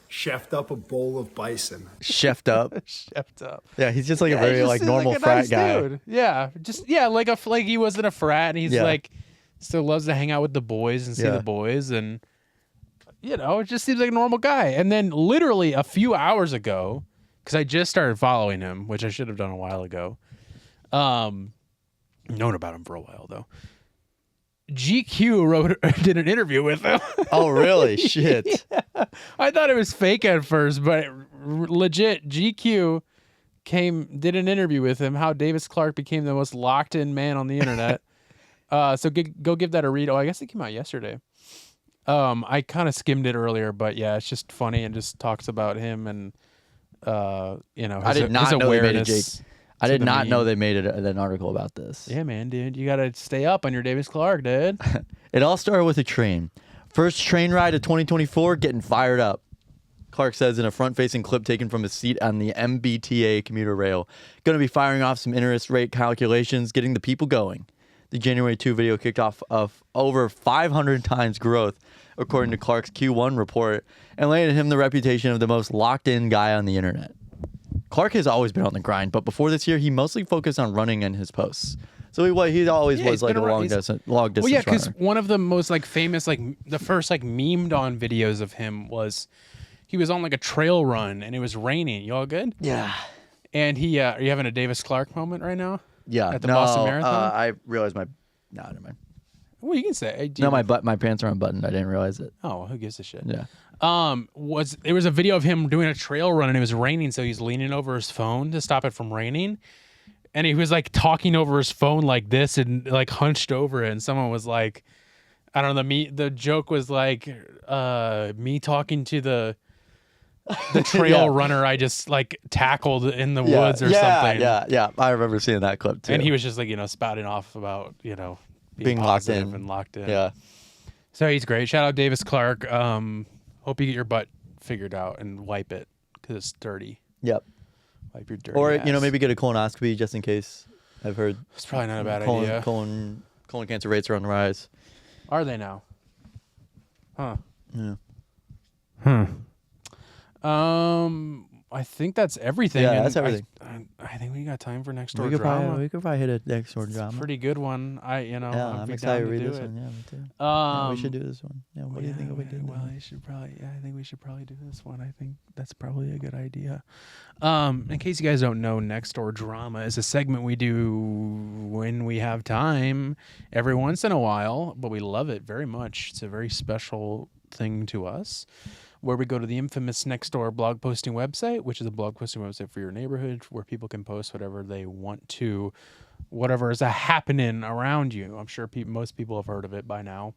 Chefed up a bowl of bison. Chefed up. Chefed up. Yeah, he's just like a very like normal like frat nice guy. Dude. Yeah, just like he wasn't a frat, and he's like still loves to hang out with the boys and see the boys, and it just seems like a normal guy. And then literally a few hours ago, because I just started following him, which I should have done a while ago. Known about him for a while though. GQ did an interview with him. Oh, really? Shit. Yeah. I thought it was fake at first, but legit, GQ did an interview with him, how Davis Clarke became the most locked-in man on the internet. So go give that a read. Oh, I guess it came out yesterday. I kind of skimmed it earlier, but yeah, it's just funny and just talks about him and, I did not know they made a Jake. I did not know they made an article about this. Yeah, man, dude. You got to stay up on your Davis Clarke, dude. It all started with a train. First train ride of 2024, getting fired up. Clarke says in a front-facing clip taken from his seat on the MBTA commuter rail. Going to be firing off some interest rate calculations, getting the people going. The January 2 video kicked off of over 500 times growth, according to Clarke's Q1 report, and landed him the reputation of the most locked-in guy on the internet. Clarke has always been on the grind, but before this year, he mostly focused on running and his posts. So he always was like a long distance runner. Well, yeah, because one of the most like famous, like the first like memed on videos of him was he was on like a trail run and it was raining. You all good? Yeah. And he, are you having a Davis Clarke moment right now? Yeah. At the Boston Marathon? I realized no, never mind. Well, you can say. My pants are unbuttoned. I didn't realize it. Oh, who gives a shit? Yeah. There was a video of him doing a trail run and it was raining, so he's leaning over his phone to stop it from raining, and he was like talking over his phone like this and like hunched over it, and someone was like, I don't know, the joke was like me talking to the trail runner I just like tackled in the woods or something. Yeah. I remember seeing that clip too. And he was just like, spouting off about, being locked in and locked in. Yeah. So he's great. Shout out Davis Clarke. Hope you get your butt figured out and wipe it because it's dirty. Yep. Wipe your dirty Or, ass. maybe get a colonoscopy just in case. I've heard. It's probably not a bad idea. Colon cancer rates are on the rise. Are they now? Huh. Yeah. I think that's everything. Yeah, that's everything. I think we got time for Nextdoor Drama. We could probably hit a Nextdoor Drama. Pretty good one. I'm excited to read this one. Yeah, me too. We should do this one. Yeah, what do you think we do? Well, I think we should probably do this one. I think that's probably a good idea. In case you guys don't know, Nextdoor Drama is a segment we do when we have time, every once in a while, but we love it very much. It's a very special thing to us, where we go to the infamous Nextdoor blog posting website, which is a blog posting website for your neighborhood, where people can post whatever they want to, whatever is happening around you. I'm sure most people have heard of it by now.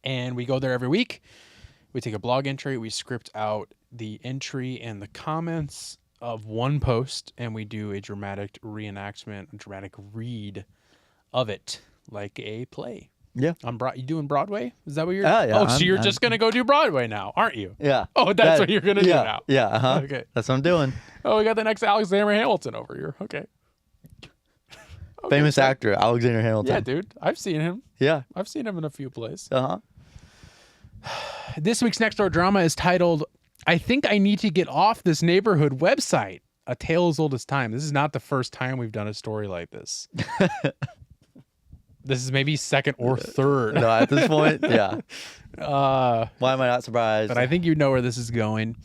And we go there every week. We take a blog entry, we script out the entry and the comments of one post, and we do a dramatic reenactment, a dramatic read of it, like a play. Yeah. You doing Broadway? Is that what you're... Yeah. Oh, so you're just going to go do Broadway now, aren't you? Yeah. Oh, that's what you're going to do now. Yeah, uh-huh. Okay. That's what I'm doing. Oh, we got the next Alexander Hamilton over here. Okay. Famous actor, Alexander Hamilton. Yeah, dude. I've seen him. Yeah. I've seen him in a few plays. Uh-huh. This week's Nextdoor Drama is titled, I Think I Need to Get Off This Neighborhood Website. A tale as old as time. This is not the first time we've done a story like this. This is maybe second or third. No, at this point, yeah. Why am I not surprised? But I think you know where this is going.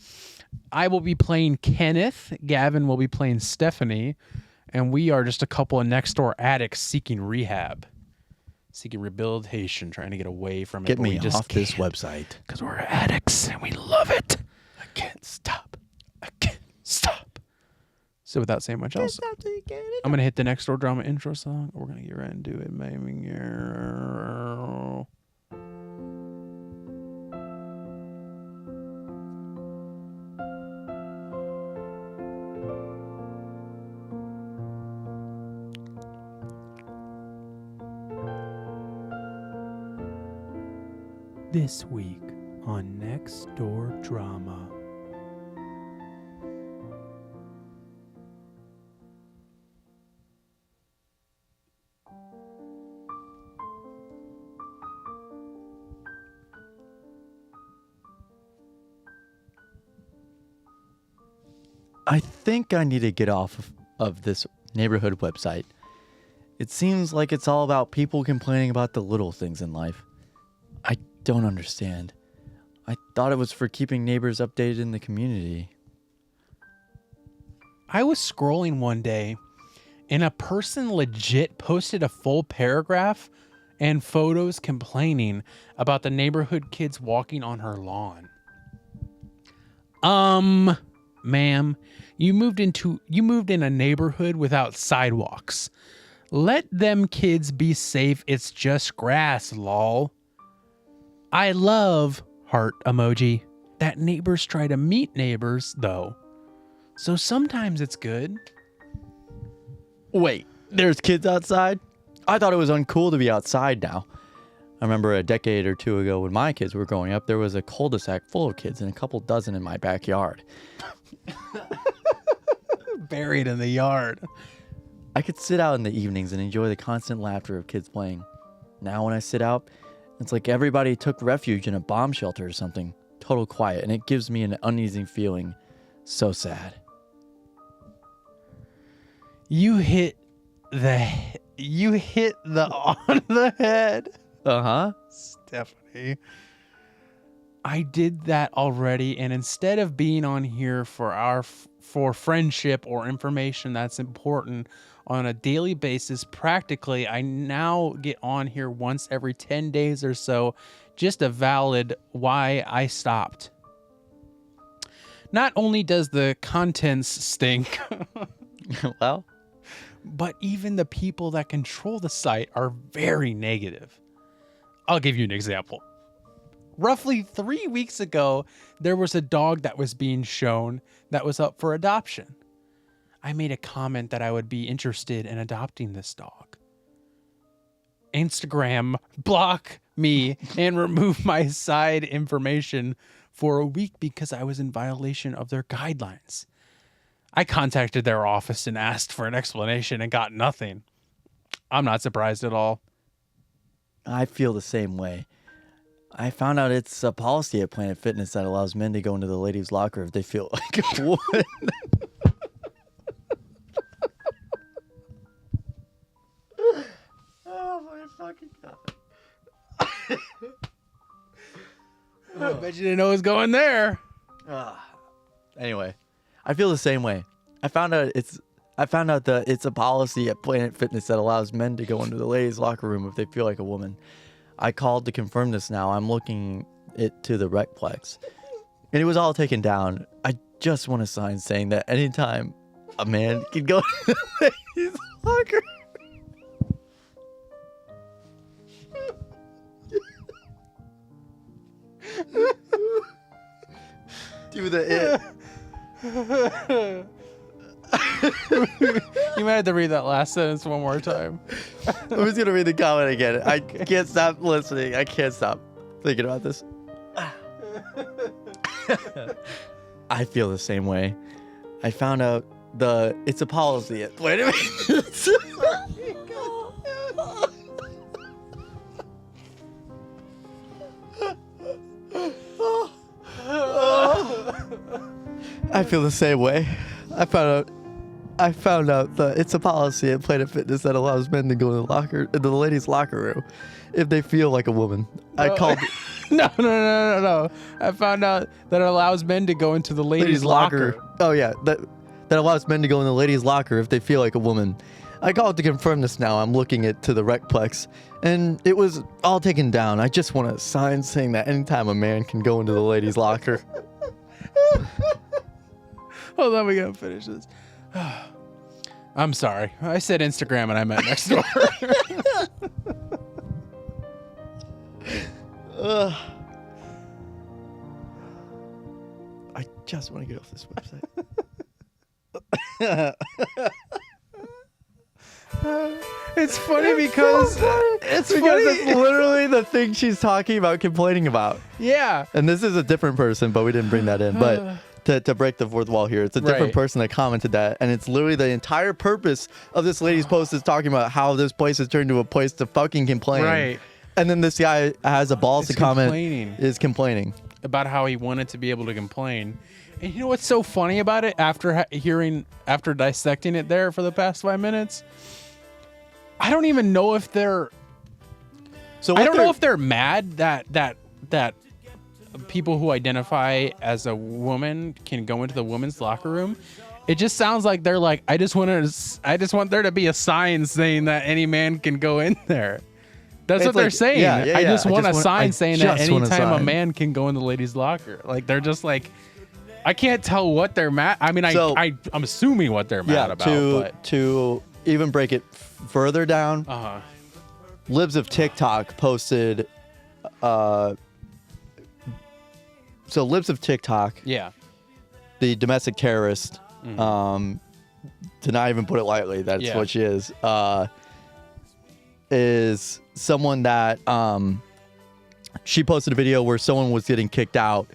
I will be playing Kenneth. Gavin will be playing Stephanie. And we are just a couple of next-door addicts seeking rehab. Seeking rehabilitation, trying to get away from it. Get me off this website. Because we're addicts and we love it. I can't stop. I can't stop. So without saying much else, I'm going to hit the Nextdoor Drama intro song. We're going to get right into it. This week on Nextdoor Drama. I think I need to get off of this neighborhood website. It seems like it's all about people complaining about the little things in life. I don't understand. I thought it was for keeping neighbors updated in the community. I was scrolling one day and a person legit posted a full paragraph and photos complaining about the neighborhood kids walking on her lawn. Ma'am, you moved in a neighborhood without sidewalks. Let them kids be safe. It's just grass, lol. I love heart emoji that neighbors try to meet neighbors, though. So sometimes it's good. Wait, there's kids outside? I thought it was uncool to be outside now. I remember a decade or two ago when my kids were growing up, there was a cul-de-sac full of kids and a couple dozen in my backyard. Buried in the yard. I could sit out in the evenings and enjoy the constant laughter of kids playing. Now when I sit out, it's like everybody took refuge in a bomb shelter or something. Total quiet, and it gives me an uneasy feeling. So sad. You hit the on the head. Uh-huh. Stephanie. I did that already, and instead of being on here for friendship or information that's important on a daily basis, practically, I now get on here once every 10 days or so, just a valid why I stopped. Not only does the contents stink, well, but even the people that control the site are very negative. I'll give you an example. Roughly 3 weeks ago, there was a dog that was being shown that was up for adoption. I made a comment that I would be interested in adopting this dog. Instagram block me and remove my side information for a week because I was in violation of their guidelines. I contacted their office and asked for an explanation and got nothing. I'm not surprised at all. I feel the same way. I found out it's a policy at Planet Fitness that allows men to go into the ladies' locker if they feel like a woman. Oh my fucking god. I bet you didn't know it was going there. Anyway, I feel the same way. I found out that it's a policy at Planet Fitness that allows men to go into the ladies' locker room if they feel like a woman. I called to confirm this now. I'm looking it to the Recplex. And it was all taken down. I just want a sign saying that anytime a man can go to the ladies' locker. Do the it. You might have to read that last sentence one more time. I'm just gonna read the comment again. I can't stop listening. I can't stop thinking about this. I feel the same way. I found out it's a policy. Wait a minute. I feel the same way. I found out that it's a policy at Planet Fitness that allows men to go in the ladies' locker room if they feel like a woman. I called. No. I found out that it allows men to go into the ladies' locker. Oh yeah, that allows men to go in the ladies' locker if they feel like a woman. I called to confirm this now. I'm looking to the Recplex, and it was all taken down. I just want a sign saying that anytime a man can go into the ladies' locker. Hold on, we gotta finish this. I'm sorry. I said Instagram and I meant Nextdoor. I just want to get off this website. It's funny because it's literally the thing she's talking about, complaining about. Yeah. And this is a different person, but we didn't bring that in. But to break the fourth wall here, it's a different person that commented that, and it's literally the entire purpose of this lady's post is talking about how this place has turned into a place to fucking complain. Right. And then this guy has a balls to comment. Is complaining about how he wanted to be able to complain. And you know what's so funny about it? After dissecting it there for the past 5 minutes, I don't even know if they're. I don't know if they're mad that people who identify as a woman can go into the women's locker room. It just sounds like they're like, I just want there to be a sign saying that any man can go in there. That's what they're saying. I just want a sign saying that anytime a man can go in the ladies' locker. Like, they're just like, I can't tell what they're mad. I mean, I'm assuming what they're mad about. To even break it further down, Libs of TikTok posted. So Libs of TikTok, the domestic terrorist, to not even put it lightly, that's what she is someone that she posted a video where someone was getting kicked out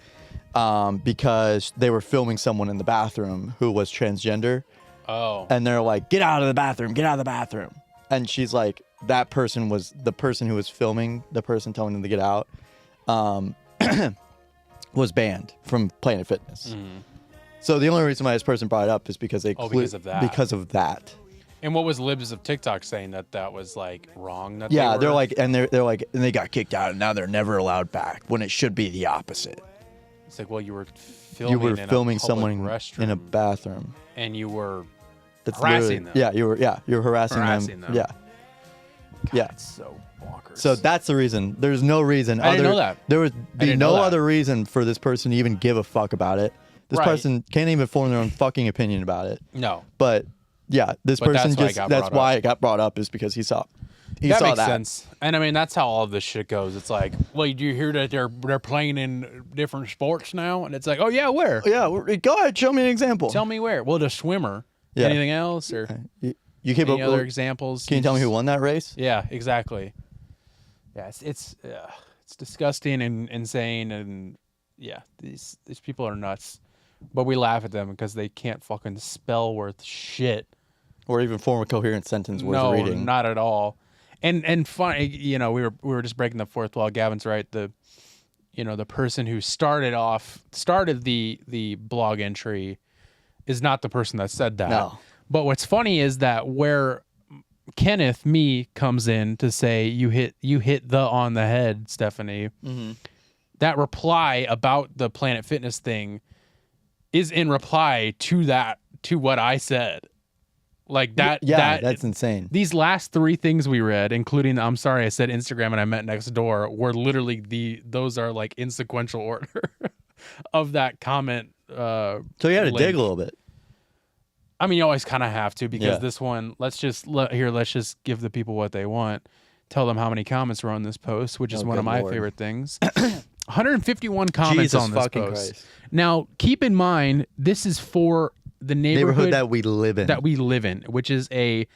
because they were filming someone in the bathroom who was transgender. Oh. And they're like, get out of the bathroom. And she's like, that person was the person who was filming the person telling them to get out. Was banned from Planet Fitness. So the only reason why this person brought it up is because because of that. And what was Libs of TikTok saying that was like wrong? That they're like, and they got kicked out, and now they're never allowed back. When it should be the opposite. It's like, well, you were filming someone in a bathroom, and you were harassing them. Yeah, you were harassing them. Yeah. God, it's so bonkers. So that's the reason. There's no reason. I didn't know that. There would be no other reason for this person to even give a fuck about it. This person can't even form their own fucking opinion about it. No. But yeah, this person that's why it got brought up is because he saw that. Makes sense. And I mean, that's how all of this shit goes. It's like, well, do you hear that they're playing in different sports now? And it's like, oh yeah, where? Yeah, go ahead, show me an example. Tell me where. Well, the swimmer. Yeah. Anything else or any other examples? Can you tell me who won that race? Yeah, exactly. Yeah, it's disgusting and insane, and yeah, these people are nuts. But we laugh at them because they can't fucking spell worth shit, or even form a coherent sentence worth reading. No, not at all. And funny, you know, we were just breaking the fourth wall. Gavin's right. The person who started the blog entry is not the person that said that. No. But what's funny is that where Kenneth comes in to say you hit the on the head, Stephanie. Mm-hmm. That reply about the Planet Fitness thing is in reply to what I said. Like that. Yeah, that's insane. These last three things we read, including I'm sorry I said Instagram and I meant Nextdoor, were literally those are like in sequential order of that comment. So you had to dig a little bit. I mean, you always kind of have to because this one. Let's just give the people what they want. Tell them how many comments were on this post, which is one of my favorite things. 151 comments on this post. Christ. Now, keep in mind, this is for the neighborhood that we live in. Which is a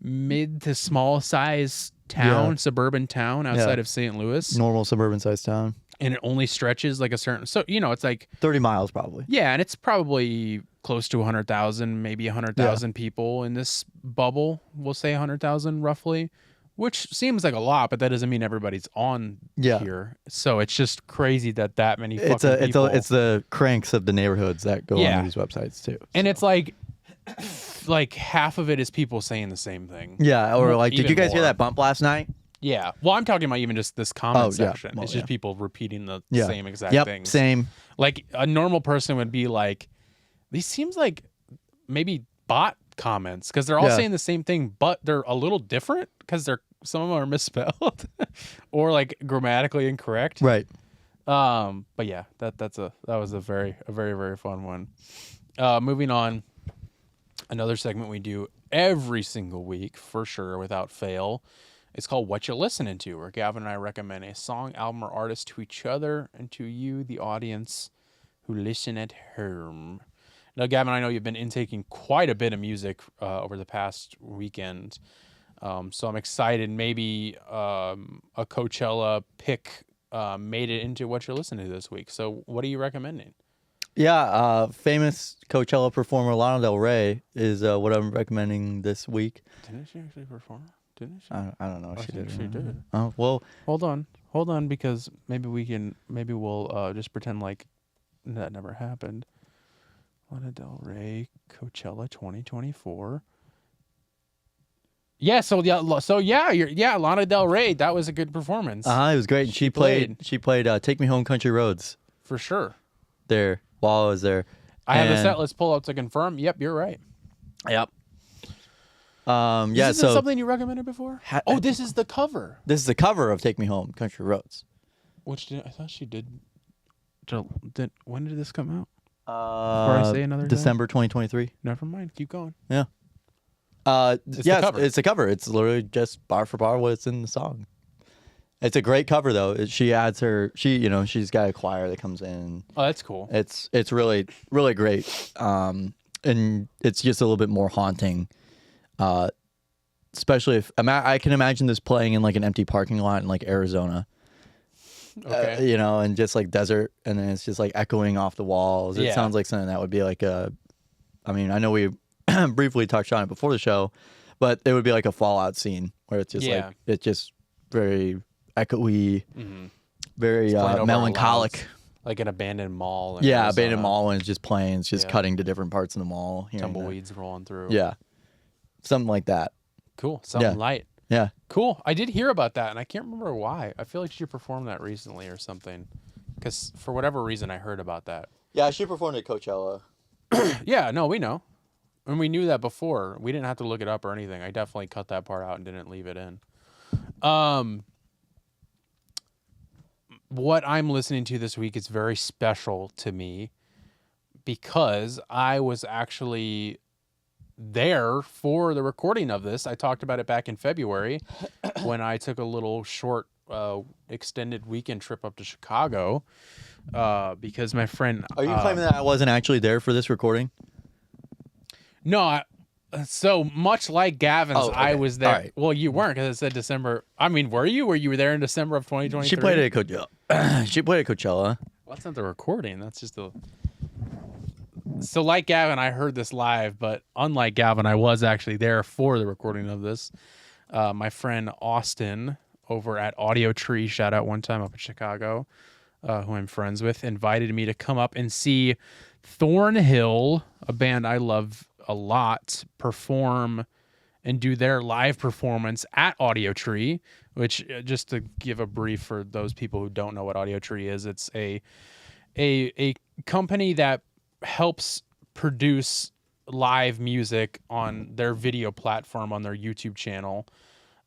mid to small size town, suburban town outside of St. Louis. Normal suburban size town. And it only stretches like a certain, so, it's like 30 miles probably. Yeah. And it's probably close to 100,000, maybe 100,000 people in this bubble. We'll say 100,000 roughly. which seems like a lot, but that doesn't mean everybody's on here. So it's just crazy that many fucking people. It's the cranks of the neighborhoods that go on these websites too. And it's like half of it is people saying the same thing. Yeah, or like, did you guys hear that bump last night? Yeah. Well, I'm talking about even just this comment section. Well, it's just people repeating the same exact things. Same. Like a normal person would be like, these seems like maybe bot comments because they're all saying the same thing, but they're a little different because some of them are misspelled or like grammatically incorrect. Right. But yeah, that was a very, very fun one. Moving on, another segment we do every single week for sure without fail. It's called Whatcha Listening To, where Gavin and I recommend a song, album, or artist to each other and to you, the audience who listen at home. Now, Gavin, I know you've been intaking quite a bit of music over the past weekend, so I'm excited. Maybe a Coachella pick made it into what you're listening to this week. So what are you recommending? Yeah, famous Coachella performer Lana Del Rey is what I'm recommending this week. Didn't she actually perform? Didn't she? I don't know if she did. She did. Oh, well. Hold on, because maybe we'll just pretend like that never happened. Lana Del Rey, Coachella 2024. Yeah, Lana Del Rey, that was a good performance. It was great. She played Take Me Home Country Roads. For sure. There, while I was there. I have the set list pull up to confirm. Yep, you're right. Yep. Is this something you recommended before? This is the cover. This is the cover of Take Me Home Country Roads. I thought she did. When did this come out? Before I say another December 2023. Never mind. Keep going. Yeah. It's a cover. It's literally just bar for bar what's in the song. It's a great cover though. She's got a choir that comes in. Oh, that's cool. It's really, really great. And it's just a little bit more haunting. Especially if I can imagine this playing in like an empty parking lot in like Arizona. Okay. And just like desert, and then it's just like echoing off the walls. It sounds like something that would be like I know we briefly touched on it before the show, but it would be like a Fallout scene where it's just like it's just very echoey, very melancholic, like an abandoned mall. Abandoned mall, and it's just playing. It's just cutting to different parts of the mall. Tumbleweeds rolling through. Yeah, something like that. Cool. Something light. Yeah. Cool. I did hear about that, and I can't remember why. I feel like she performed that recently or something, because for whatever reason I heard about that. Yeah, she performed at Coachella. Yeah, no, we know. And we knew that before. We didn't have to look it up or anything. I definitely cut that part out and didn't leave it in. What I'm listening to this week is very special to me because I was actually there for the recording of this. I talked about it back in February when I took a little short extended weekend trip up to Chicago because my friend... Are you claiming that I wasn't actually there for this recording? No, so much like Gavin's, I was there. Right. Well, you weren't because it said December. I mean, were you? Were you there in December of 2023? She played at Coachella. Well, that's not the recording. That's just the... So like Gavin, I heard this live, but unlike Gavin, I was actually there for the recording of this. My friend Austin over at Audio Tree, shout out one time up in Chicago, who I'm friends with, invited me to come up and see Thornhill, a band I love a lot, perform and do their live performance at Audio Tree, which just to give a brief for those people who don't know what Audio Tree is, it's a company that helps produce live music on their video platform on their YouTube channel.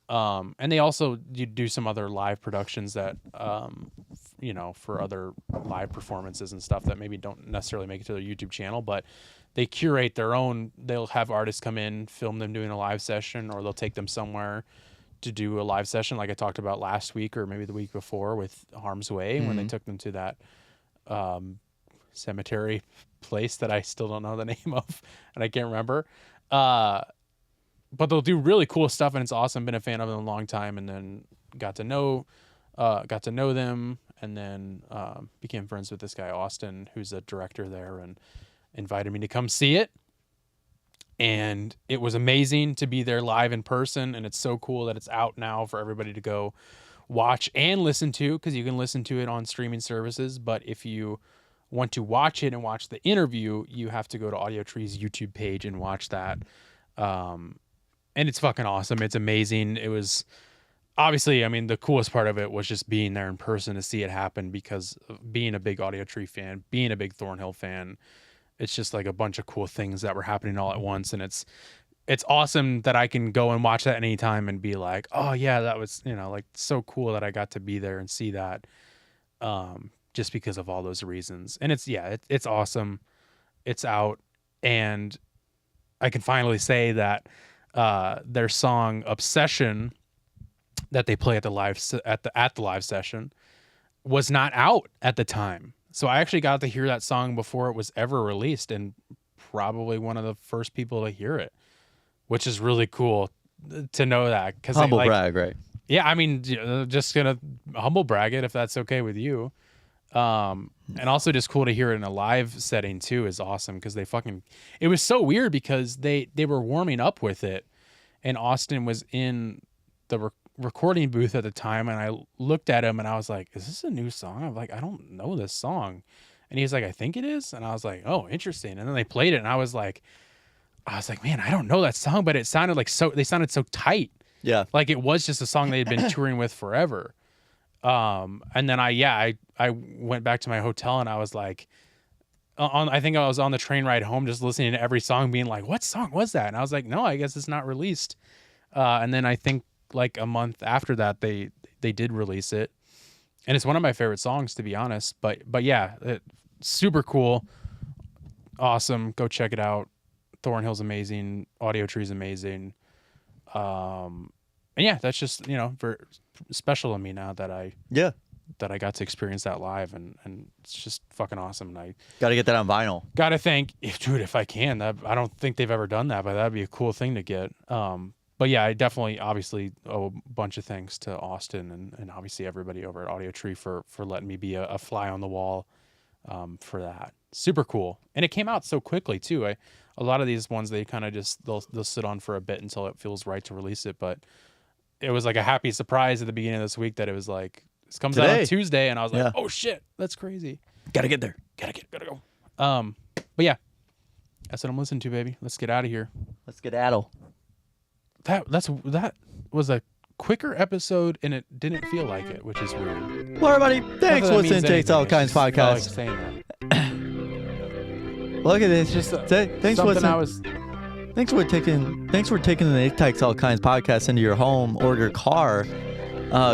And they also do some other live productions that, for other live performances and stuff that maybe don't necessarily make it to their YouTube channel, but they curate their own. They'll have artists come in, film them doing a live session, or they'll take them somewhere to do a live session like I talked about last week or maybe the week before with Harm's Way when they took them to that cemetery place that I still don't know the name of and I can't remember. But they'll do really cool stuff and it's awesome. Been a fan of them a long time and then got to know them and then became friends with this guy Austin, who's a director there, and invited me to come see it. And it was amazing to be there live in person. And it's so cool that it's out now for everybody to go watch and listen to, because you can listen to it on streaming services. But if you want to watch it and watch the interview, you have to go to Audio Tree's YouTube page and watch that. And it's fucking awesome. It's amazing. It was obviously, I mean, the coolest part of it was just being there in person to see it happen, because of being a big Audio Tree fan, being a big Thornhill fan, it's just like a bunch of cool things that were happening all at once. And it's awesome that I can go and watch that anytime and be like, oh yeah, that was, like so cool that I got to be there and see that. Just because of all those reasons. And it's awesome. It's out. And I can finally say that, their song Obsession that they play at the live session was not out at the time. So I actually got to hear that song before it was ever released, and probably one of the first people to hear it, which is really cool to know that. Cause humble brag, right? Yeah. I mean, just gonna humble brag it if that's okay with you. And also just cool to hear it in a live setting too is awesome. Cause it was so weird because they were warming up with it, and Austin was in the recording booth at the time, and I looked at him and I was like, is this a new song? I'm like, I don't know this song. And he's like, I think it is. And I was like, oh, interesting. And then they played it, and I was like, man, I don't know that song, but it sounded like they sounded so tight. Yeah. Like it was just a song they had been touring with forever. And then I went back to my hotel, and I was like, I think I was on the train ride home, just listening to every song, being like, what song was that? And I was like, no, I guess it's not released. And then I think like a month after that, they did release it, and it's one of my favorite songs, to be honest. But yeah, super cool. Awesome. Go check it out. Thornhill's amazing. Audio Tree's amazing. And yeah, that's just, very special to me now that I got to experience that live, and it's just fucking awesome. And I got to get that on vinyl. Got to think, dude, if I can, I don't think they've ever done that, but that'd be a cool thing to get. But yeah, I definitely obviously owe a bunch of thanks to Austin and obviously everybody over at Audio Tree for letting me be a fly on the wall, for that. Super cool. And it came out so quickly too. A lot of these ones, they kind of just, they'll sit on for a bit until it feels right to release it. But it was like a happy surprise at the beginning of this week that it was like, this comes out on Tuesday, and I was like, oh shit, that's crazy. Gotta get there. Gotta go. But yeah, that's what I'm listening to, baby. Let's get out of here. Let's get addle. That was a quicker episode, and it didn't feel like it, which is weird. Well, everybody, thanks for listening to Takes All Kinds podcast. Like saying that. Look at this. Just thanks for taking the Takes All Kinds podcast into your home or your car.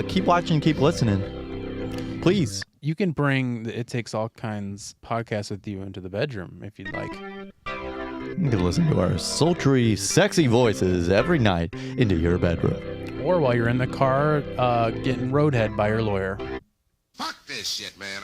Keep watching, keep listening, please. You can bring the It Takes All Kinds podcast with you into the bedroom if you'd like. You can listen to our sultry, sexy voices every night into your bedroom. Or while you're in the car getting roadhead by your lawyer. Fuck this shit, man.